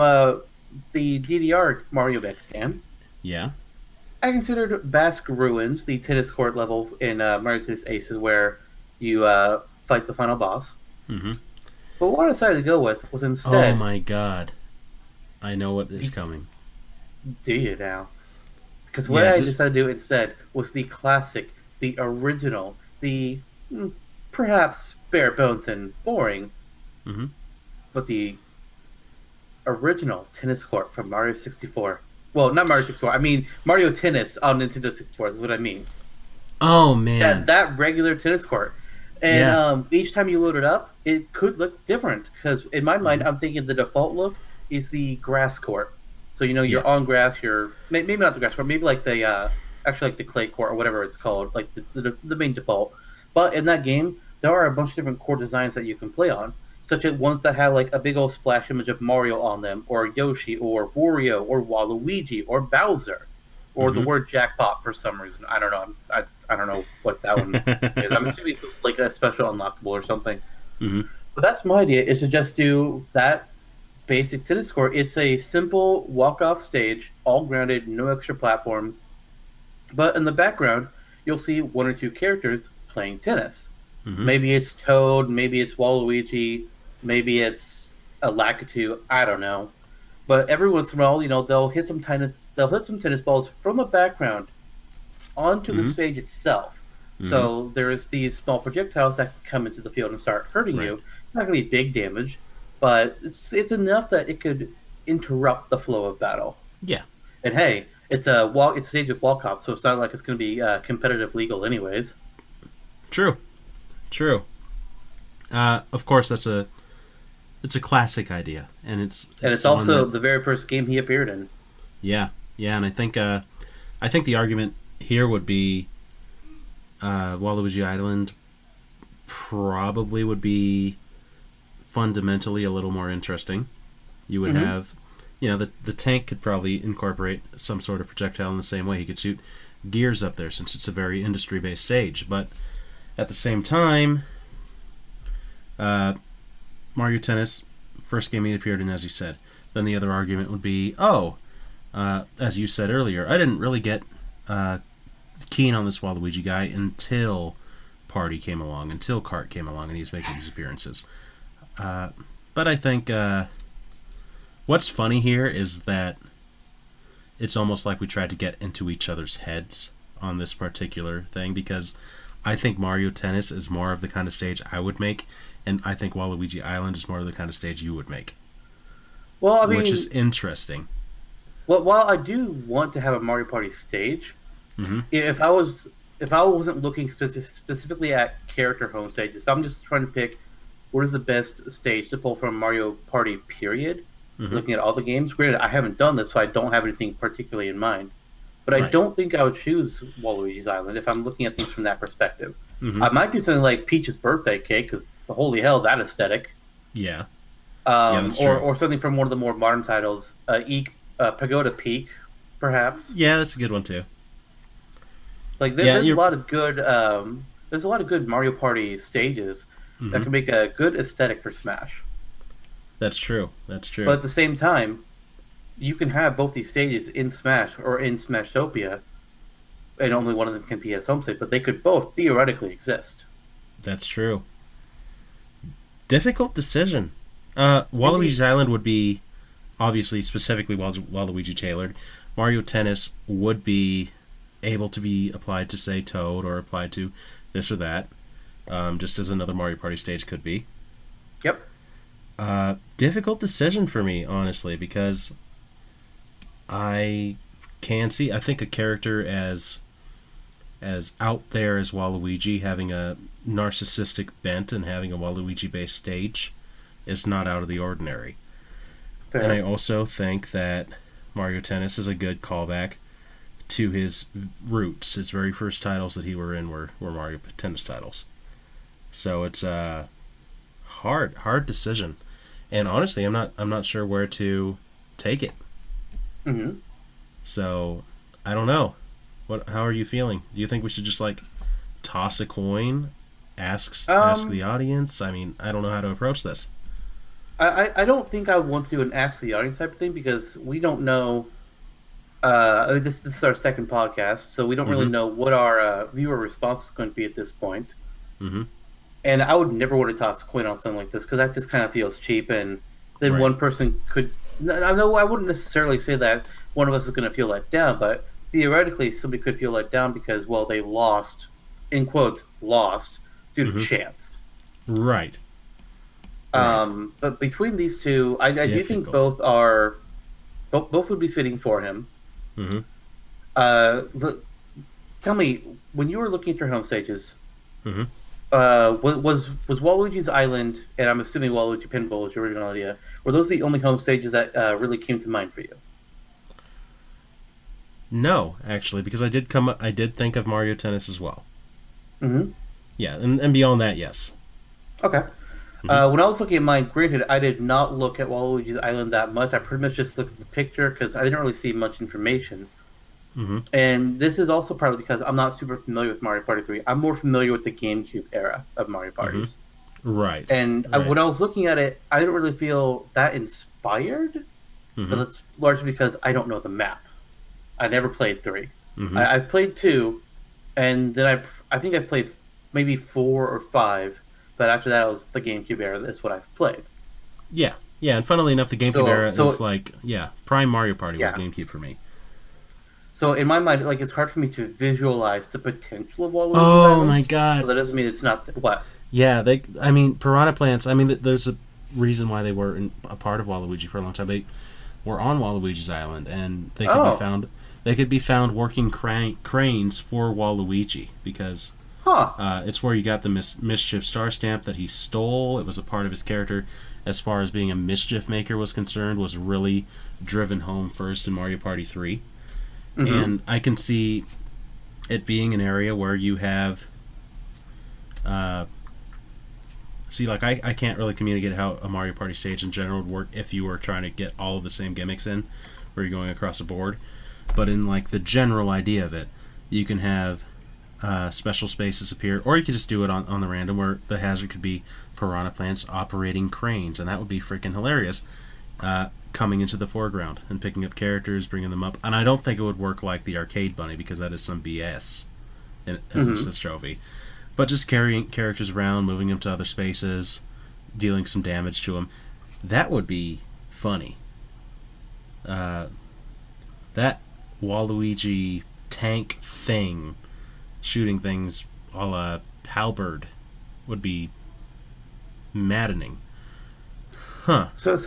the DDR Mario Mix game. yeah, I considered Basque Ruins, the tennis court level in Mario Tennis Aces, where you fight the final boss. hmm But what I decided to go with was oh instead, my god, I know what is coming. do you now? Because what Yeah, I just decided to do instead was the classic, the original, the perhaps bare bones and boring, hmm but the original tennis court from Mario 64. Well, not Mario 64. I mean Mario Tennis on Nintendo 64 is what I mean. oh That man, that regular tennis court. And yeah, each time you load it up, it could look different because in my mind, hmm I'm thinking the default look is the grass court. So yeah, you're on grass. You're maybe not the grass court, maybe like the actually like the clay court or whatever it's called, like the main default. But in that game, there are a bunch of different court designs that you can play on, such as ones that have like a big old splash image of Mario on them, or Yoshi, or Wario, or Waluigi, or Bowser, or the hmm word jackpot for some reason. I don't know. I don't know what that one is. I'm assuming it's like a special unlockable or something. hmm But that's my idea: is to just do that basic tennis court. It's a simple walk-off stage, all grounded, no extra platforms. But in the background, you'll see one or two characters playing tennis. hmm Maybe it's Toad, maybe it's Waluigi, maybe it's a Lakitu. I don't know. But every once in a while, they'll hit some tennis balls from the background onto the hmm stage itself. Mm-hmm. So there's these small projectiles that can come into the field and start hurting Right. you. It's not going to be big damage, but it's enough that it could interrupt the flow of battle. Yeah. And hey, it's a stage of walk up, so it's not like it's going to be competitive legal anyways. True. True. Of course, it's a classic idea, and And it's it's one also that the very first game he appeared in. yeah, yeah, and I think the argument here would be Waluigi Island probably would be fundamentally a little more interesting. You would Mm-hmm. have, the tank could probably incorporate some sort of projectile in the same way. He could shoot gears up there since it's a very industry based stage, but at the same time, uh, Mario Tennis, first game he appeared in, as you said. Then the other argument would be, as you said earlier, I didn't really get uh, keen on this Waluigi guy until Party came along, until Kart came along, and he's making these appearances. Uh, but I think what's funny here is that it's almost like we tried to get into each other's heads on this particular thing because I think Mario Tennis is more of the kind of stage I would make, and I think Waluigi Island is more of the kind of stage you would make, Well, I which is mean, interesting. while I do want to have a Mario Party stage, Mm-hmm. if I wasn't looking specifically at character home stages, if I'm just trying to pick what is the best stage to pull from Mario Party, period, Mm-hmm. looking at all the games. Granted, I haven't done this, so I don't have anything particularly in mind. But I Right. don't think I would choose Waluigi's Island if I'm looking at things from that perspective. Mm-hmm. I might do something like Peach's birthday cake because holy hell, that aesthetic. Yeah. Yeah, that's true. Or something from one of the more modern titles, Pagoda Peak, perhaps. Yeah, that's a good one too. Like Yeah, there's a you're. lot of good Mario Party stages that Mm-hmm. can make a good aesthetic for Smash. That's true. That's But true. at the same time, you can have both these stages in Smash or in Smashtopia, and only one of them can be as home state, but they could both theoretically exist. That's true. Difficult decision. Waluigi's Indeed. Island would be obviously specifically Waluigi tailored. Mario Tennis would be able to be applied to say Toad or applied to this or that, just as another Mario Party stage could be. Yep. Difficult decision for me, honestly, because I can see. I think a character as out there as Waluigi having a narcissistic bent and having a Waluigi based stage is not out of the ordinary. And I Fair. also think that Mario Tennis is a good callback to his roots. His very first titles that he were in were Mario Tennis titles. So it's a hard decision. And honestly, I'm not sure where to take it. Hmm. So I don't know. How are you feeling? Do you think we should just like toss a coin, ask the Um, audience? I mean, I don't know how to approach this. I don't think I would want to do an ask the audience type of thing because we don't know. I mean, this is our second podcast, so we don't really Mm-hmm. know what our viewer response is going to be at this point. Mm-hmm. And I would never want to toss a coin on something like this because that just kind of feels cheap. And then Right. one person could. I know I wouldn't necessarily say that one of us is going to feel let down, but theoretically, somebody could feel let down because, well, they lost, in quotes, lost due to Mm-hmm. chance. Right. Right. But between these two, I do think Difficult. both would be fitting for him. Mm-hmm. Look, tell me, when you were looking at your home stages, Mm-hmm. was Waluigi's Island, and I'm assuming Waluigi Pinball was your original idea, were those the only home stages that really came to mind for you? No, actually, because I did think of Mario Tennis as well. Mm-hmm. Yeah, and beyond that, yes. Okay. Mm-hmm. When I was looking at mine, granted, I did not look at Waluigi's Island that much. I pretty much just looked at the picture because I didn't really see much information. Mm-hmm. And this is also partly because I'm not super familiar with Mario Party 3. I'm more familiar with the GameCube era of Mario Parties. Right. And Right. when I was looking at it, I didn't really feel that inspired, but Mm-hmm. that's largely because I don't know the map. I never played 3. Mm-hmm. I played 2, and then I think I played maybe 4 or 5, but after that, it was the GameCube era. That's what I've played. Yeah. Yeah, and funnily enough, the GameCube So, era so is like, yeah, Prime Mario Party was yeah. GameCube for me. So in my mind, like it's hard for me to visualize the potential of Waluigi's Oh my Island. But god. that doesn't mean it's not what. Yeah, they. I mean, piranha plants. I mean, there's a reason why they were a part of Waluigi for a long time. They were on Waluigi's Island, and they could be Oh, found. They could be found working cranes for Waluigi because huh. it's where you got the mischief star stamp that he stole. It was a part of his character, as far as being a mischief maker was concerned. Was really driven home first in Mario Party 3, Mm-hmm. and I can see it being an area where you have. See, like I can't really communicate how a Mario Party stage in general would work if you were trying to get all of the same gimmicks in, where you're going across the board. But in like the general idea of it, you can have special spaces appear, or you could just do it on the random, where the hazard could be piranha plants operating cranes, and that would be freaking hilarious. Coming into the foreground and picking up characters, bringing them up, and I don't think it would work like the arcade bunny because that is some BS as Mm-hmm. a trophy. But just carrying characters around, moving them to other spaces, dealing some damage to them, that would be funny. Uh, that Waluigi tank thing, shooting things a la halberd, would be maddening. Huh. So it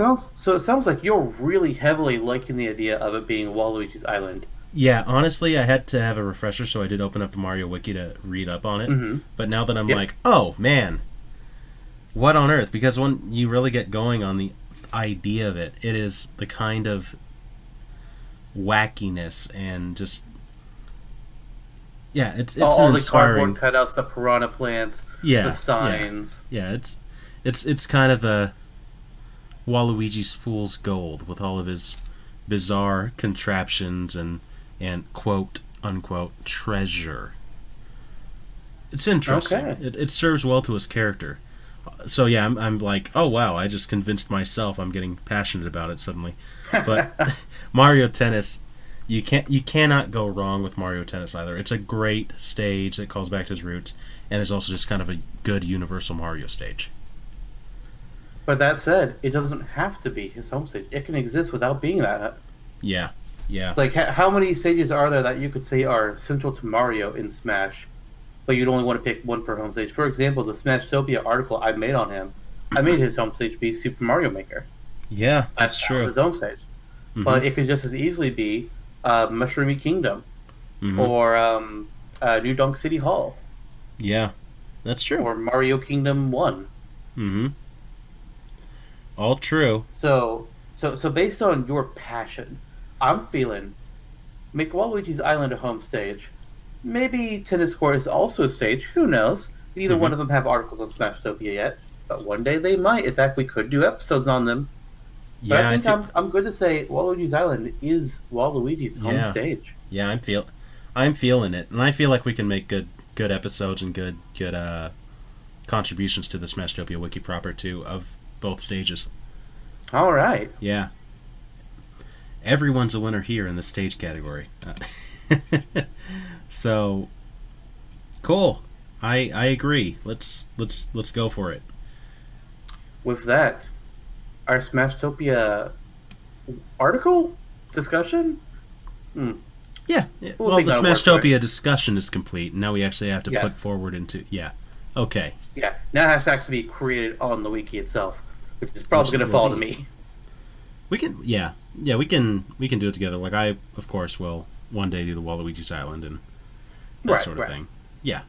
sounds like you're really heavily liking the idea of it being Waluigi's Island. Yeah, honestly, I had to have a refresher, so I did open up the Mario Wiki to read up on it. Mm-hmm. But now that I'm Yep. like, oh man, what on earth? Because when you really get going on the idea of it, it is the kind of wackiness and just yeah, it's an All the inspiring. cardboard cutouts, the piranha plants, the Yeah, yeah, signs. yeah. It's kind of the Waluigi's fool's gold with all of his bizarre contraptions and quote unquote treasure. It's interesting. Okay. It serves well to his character. So yeah, I'm like, oh wow, I just convinced myself I'm getting passionate about it suddenly. But Mario Tennis, you cannot go wrong with Mario Tennis either. It's a great stage that calls back to his roots, and is also just kind of a good universal Mario stage. But that said, it doesn't have to be his home stage. It can exist without being that. Yeah, yeah, It's like how many stages are there that you could say are central to Mario in Smash, but you'd only want to pick one for home stage? For example, the Smashtopia article I made on him, I made his home stage be Super Mario Maker. yeah. That's That was true. his home stage. Hmm. But it could just as easily be Mushroomy Kingdom Hmm. or New Donk City Hall Yeah, that's true. or Mario Kingdom 1. Hmm. All true. So based on your passion, I'm feeling make Waluigi's Island a home stage. Maybe Tennis Court is also a stage. Who knows? Neither one Hmm. of them have articles on Smashtopia yet, but one day they might. In fact, we could do episodes on them. But Yeah, I I think feel. I'm good to say Waluigi's Island is Waluigi's home Yeah, stage. yeah. I'm feeling it, and I feel like we can make good episodes and good contributions to the Smashtopia wiki proper too of both stages. All right. Yeah, everyone's a winner here in the stage category. So cool. I agree. Let's go for it. With that, our Smashtopia article discussion. Hmm. Yeah. Yeah. We'll Well, think the that'll work for it. Smashtopia discussion is complete. Now we actually have to put Yes. forward into yeah. Okay. Yeah. Now it has to actually be created on the wiki itself, which is probably Which going it to will fall to be. me. We can yeah we can do it together. Like I of course will one day do the Waluigi's Island and that Right. sort of Right. thing. Yeah.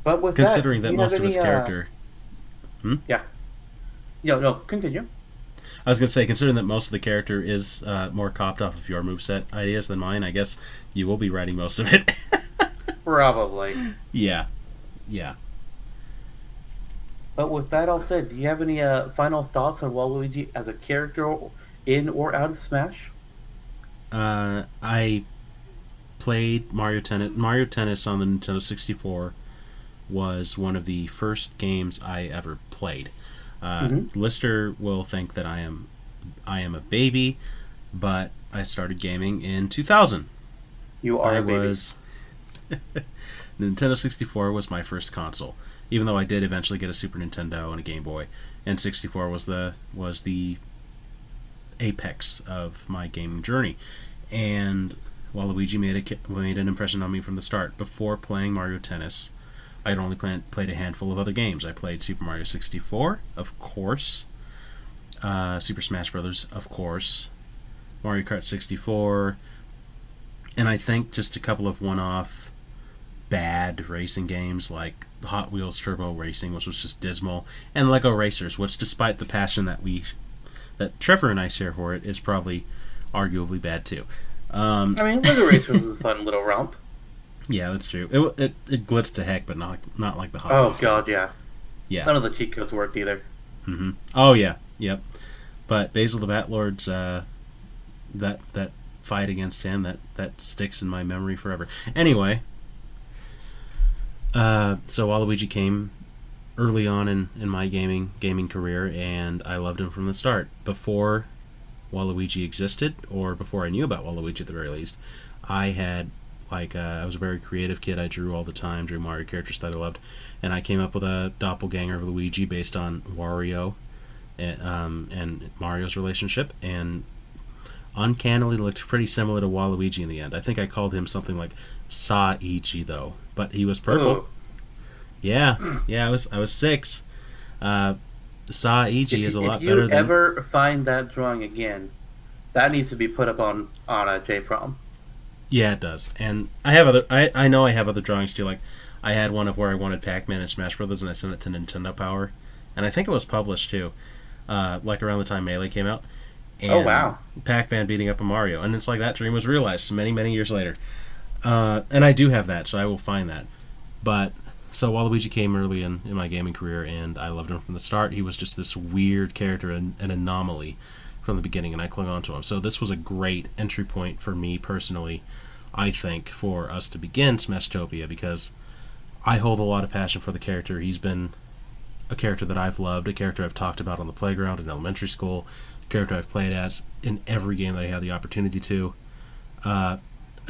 But with Considering that, do that you most have of his any? character Yeah. No. Continue. I was gonna say, considering that most of the character is more copped off of your moveset ideas than mine, I guess you will be writing most of it. Probably. Yeah. Yeah. But with that all said, do you have any final thoughts on Waluigi as a character in or out of Smash? I played Mario Tennis. Mario Tennis on the Nintendo 64 was one of the first games I ever played. Mm-hmm. Lister will think that I am a baby, but I started gaming in 2000. You are I a baby. was Nintendo 64 was my first console, even though I did eventually get a Super Nintendo and a Game Boy, and 64 was the apex of my gaming journey. And Waluigi made an impression on me from the start. Before playing Mario Tennis, I had only played a handful of other games. I played Super Mario 64, of course, Super Smash Brothers, of course, Mario Kart 64, and I think just a couple of one-off bad racing games like Hot Wheels Turbo Racing, which was just dismal, and Lego Racers, which, despite the passion that Trevor and I share for it, is probably arguably bad too. I mean, Lego Racers was a fun little romp. Yeah, that's true. It blitzed to heck, but not like the Hot Oh Wheels. god, yeah. Yeah. None of the cheat codes worked either. Mm-hmm. Oh yeah, yep. But Basil the Batlord's that fight against him that sticks in my memory forever. Anyway, so Waluigi came early on in my gaming career, and I loved him from the start. Before Waluigi existed, or before I knew about Waluigi at the very least, I had I was a very creative kid. I drew all the time, drew Mario characters that I loved, and I came up with a doppelganger of Luigi based on Wario and Mario's relationship, and uncannily looked pretty similar to Waluigi in the end. I think I called him something like Sa-ichi though, but he was purple. Ooh. Yeah, I was 6. Sa-ichi is a lot better than. If you ever find that drawing again, that needs to be put up on J Frahm. Yeah, it does. And I have other. I know I have other drawings too. Like I had one of where I wanted Pac-Man and Smash Brothers, and I sent it to Nintendo Power, and I think it was published too. Like around the time Melee came out. And Oh wow! Pac-Man beating up a Mario, and it's like that dream was realized many years later. And I do have that, so I will find that. But so Waluigi came early in my gaming career, and I loved him from the start. He was just this weird character, an anomaly from the beginning, and I clung on to him. So this was a great entry point for me personally, I think, for us to begin Smashtopia, because I hold a lot of passion for the character. He's been a character that I've loved, a character I've talked about on the playground in elementary school, a character I've played as in every game that I had the opportunity to. A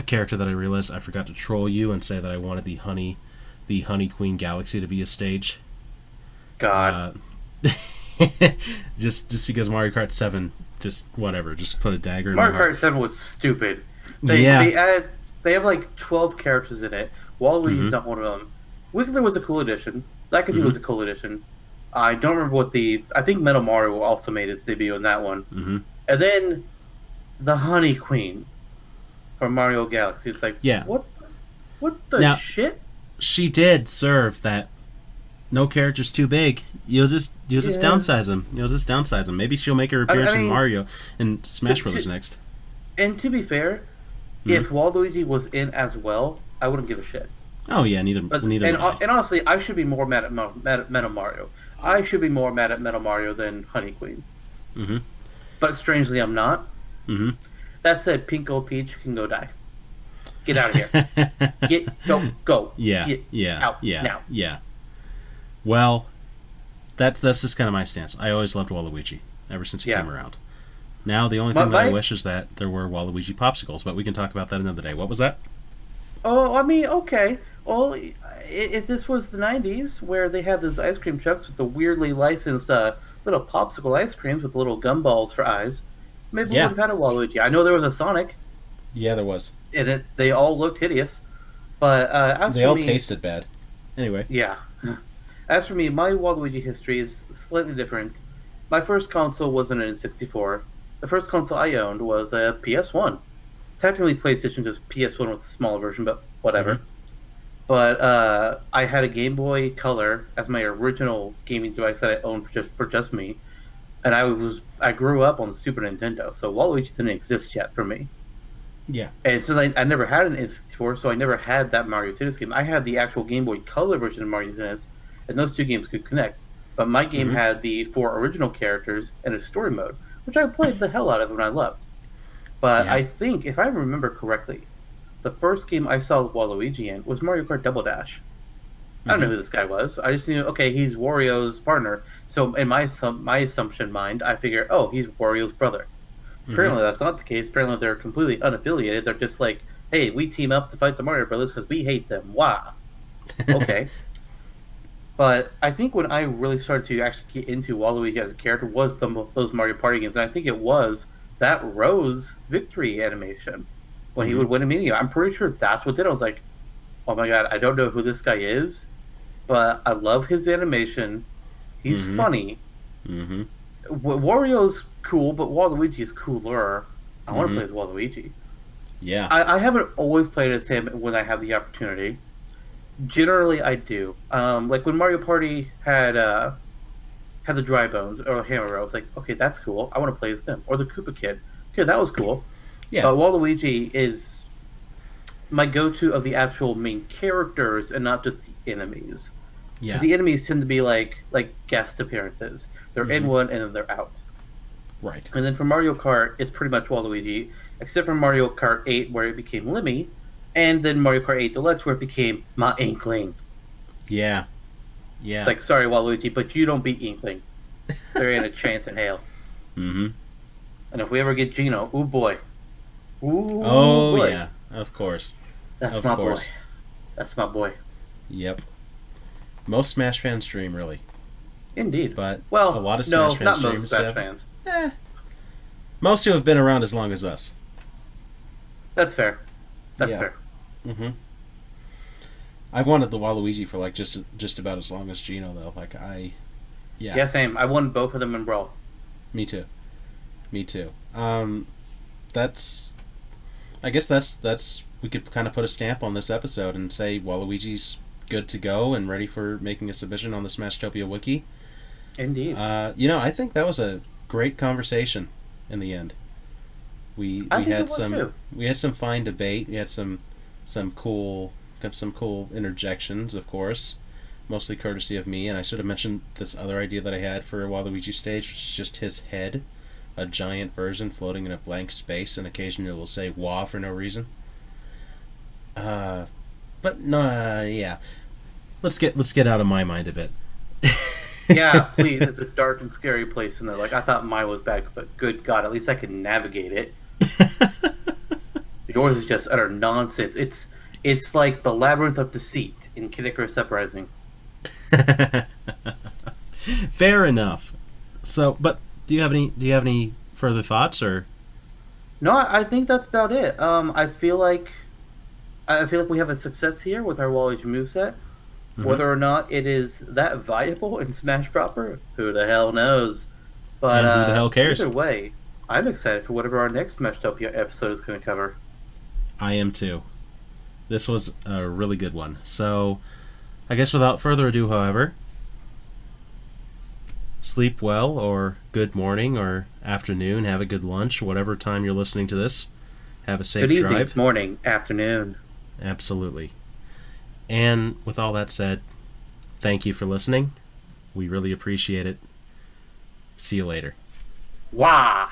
character that I realized I forgot to troll you and say that I wanted the Honey Queen Galaxy to be a stage. God. Just because Mario Kart 7, just whatever, just put a dagger in Mario my heart. Kart 7 was stupid. They have like 12 characters in it. Waluigi's not one of them. Wiggler was a cool addition. Lakitu was a cool addition. I don't remember what I think Metal Mario also made his debut in that one. Mm-hmm. And then the Honey Queen from Mario Galaxy. It's like, Yeah. what the shit? She did serve that. No character's too big. You'll just downsize them. You'll just downsize them. Maybe she'll make her appearance in Mario and Smash Brothers next. And to be fair, if Waluigi was in as well, I wouldn't give a shit. Oh yeah, neither. And honestly, I should be more mad at Metal Mario. I should be more mad at Metal Mario than Honey Queen. Mm-hmm. But strangely, I'm not. Mm-hmm. That said, Pinko Peach can go die. Get out of here. Go. Yeah. Get out now. Yeah. Well, that's just kind of my stance. I always loved Waluigi ever since he came around. Now the only thing that I wish is that there were Waluigi popsicles, but we can talk about that another day. What was that? Oh, I mean, okay. Well, if this was the 90s where they had those ice cream trucks with the weirdly licensed little popsicle ice creams with little gumballs for eyes, maybe we would have had a Waluigi. I know there was a Sonic. Yeah, there was. And they all looked hideous. But they all tasted bad. Anyway. Yeah. As for me, my Waluigi history is slightly different. My first console wasn't an N64. The first console I owned was a PS1. Technically PlayStation because PS1 was the smaller version, but whatever. Mm-hmm. But I had a Game Boy Color as my original gaming device that I owned for just me. And I grew up on the Super Nintendo, so Waluigi didn't exist yet for me. Yeah. And since I never had an N64, so I never had that Mario Tennis game. I had the actual Game Boy Color version of Mario Tennis, and those two games could connect. But my game had the 4 original characters and a story mode, which I played the hell out of and I loved. But I think, if I remember correctly, the first game I saw Waluigi in was Mario Kart Double Dash. I don't know who this guy was. I just knew, okay, he's Wario's partner. So in my assumption mind, I figure, oh, he's Wario's brother. Apparently that's not the case. Apparently they're completely unaffiliated. They're just like, hey, we team up to fight the Mario Brothers because we hate them. Wow. Okay. But I think when I really started to actually get into Waluigi as a character was those Mario Party games. And I think it was that Rose victory animation when he would win a meeting. I'm pretty sure that's what did it. I was like, oh my god, I don't know who this guy is, but I love his animation. He's funny. Mm-hmm. Wario's cool, but Waluigi's cooler. I want to play as Waluigi. Yeah. I haven't always played as him when I have the opportunity. Generally, I do. Like when Mario Party had the Dry Bones or Hammer, I was like, okay, that's cool. I want to play as them. Or the Koopa Kid. Okay, that was cool. Yeah. But Waluigi is my go-to of the actual main characters and not just the enemies. Yeah. Because the enemies tend to be like guest appearances. They're in one and then they're out. Right. And then for Mario Kart, it's pretty much Waluigi, except for Mario Kart 8 where it became Lemmy, and then Mario Kart 8 Deluxe where it became my Inkling. Yeah. Yeah. It's like, sorry, Waluigi, but you don't beat Inkling. There ain't a chance in hell. Mm-hmm. And if we ever get Gino, ooh boy. Ooh oh, boy. yeah. Of course. That's my boy. That's my boy. Yep. Most Smash fans dream, really. Indeed. But well, a lot of Smash fans not dream most Smash fans. Most who have been around as long as us. That's fair. That's fair. Mm-hmm. I've wanted the Waluigi for like just about as long as Gino, though. Like Yeah, same. I won both of them in Brawl. Me too. That's. I guess that's we could kind of put a stamp on this episode and say Waluigi's good to go and ready for making a submission on the Smashtopia wiki. Indeed. I think that was a great conversation in the end. We had some fine debate. We had some cool interjections, of course, mostly courtesy of me. And I should have mentioned this other idea that I had for a Waluigi stage, which is just his head, a giant version floating in a blank space, and occasionally it will say "wah" for no reason. But no, yeah. Let's get out of my mind a bit. Yeah, please. It's a dark and scary place in there. Like I thought mine was bad, but good God, at least I can navigate it. Yours is just utter nonsense. It's like the labyrinth of deceit in Kid Icarus Uprising. Fair enough. So, but do you have any further thoughts or? No, I think that's about it. I feel like we have a success here with our Waluigi moveset. Whether or not it is that viable in Smash proper, who the hell knows? But and who the hell cares? Either way, I'm excited for whatever our next Smashtopia episode is going to cover. I am too. This was a really good one. So, I guess without further ado, however, sleep well, or good morning, or afternoon. Have a good lunch, whatever time you're listening to this. Have a safe Good drive. evening, morning, afternoon. Absolutely. And with all that said, thank you for listening. We really appreciate it. See you later. Wah!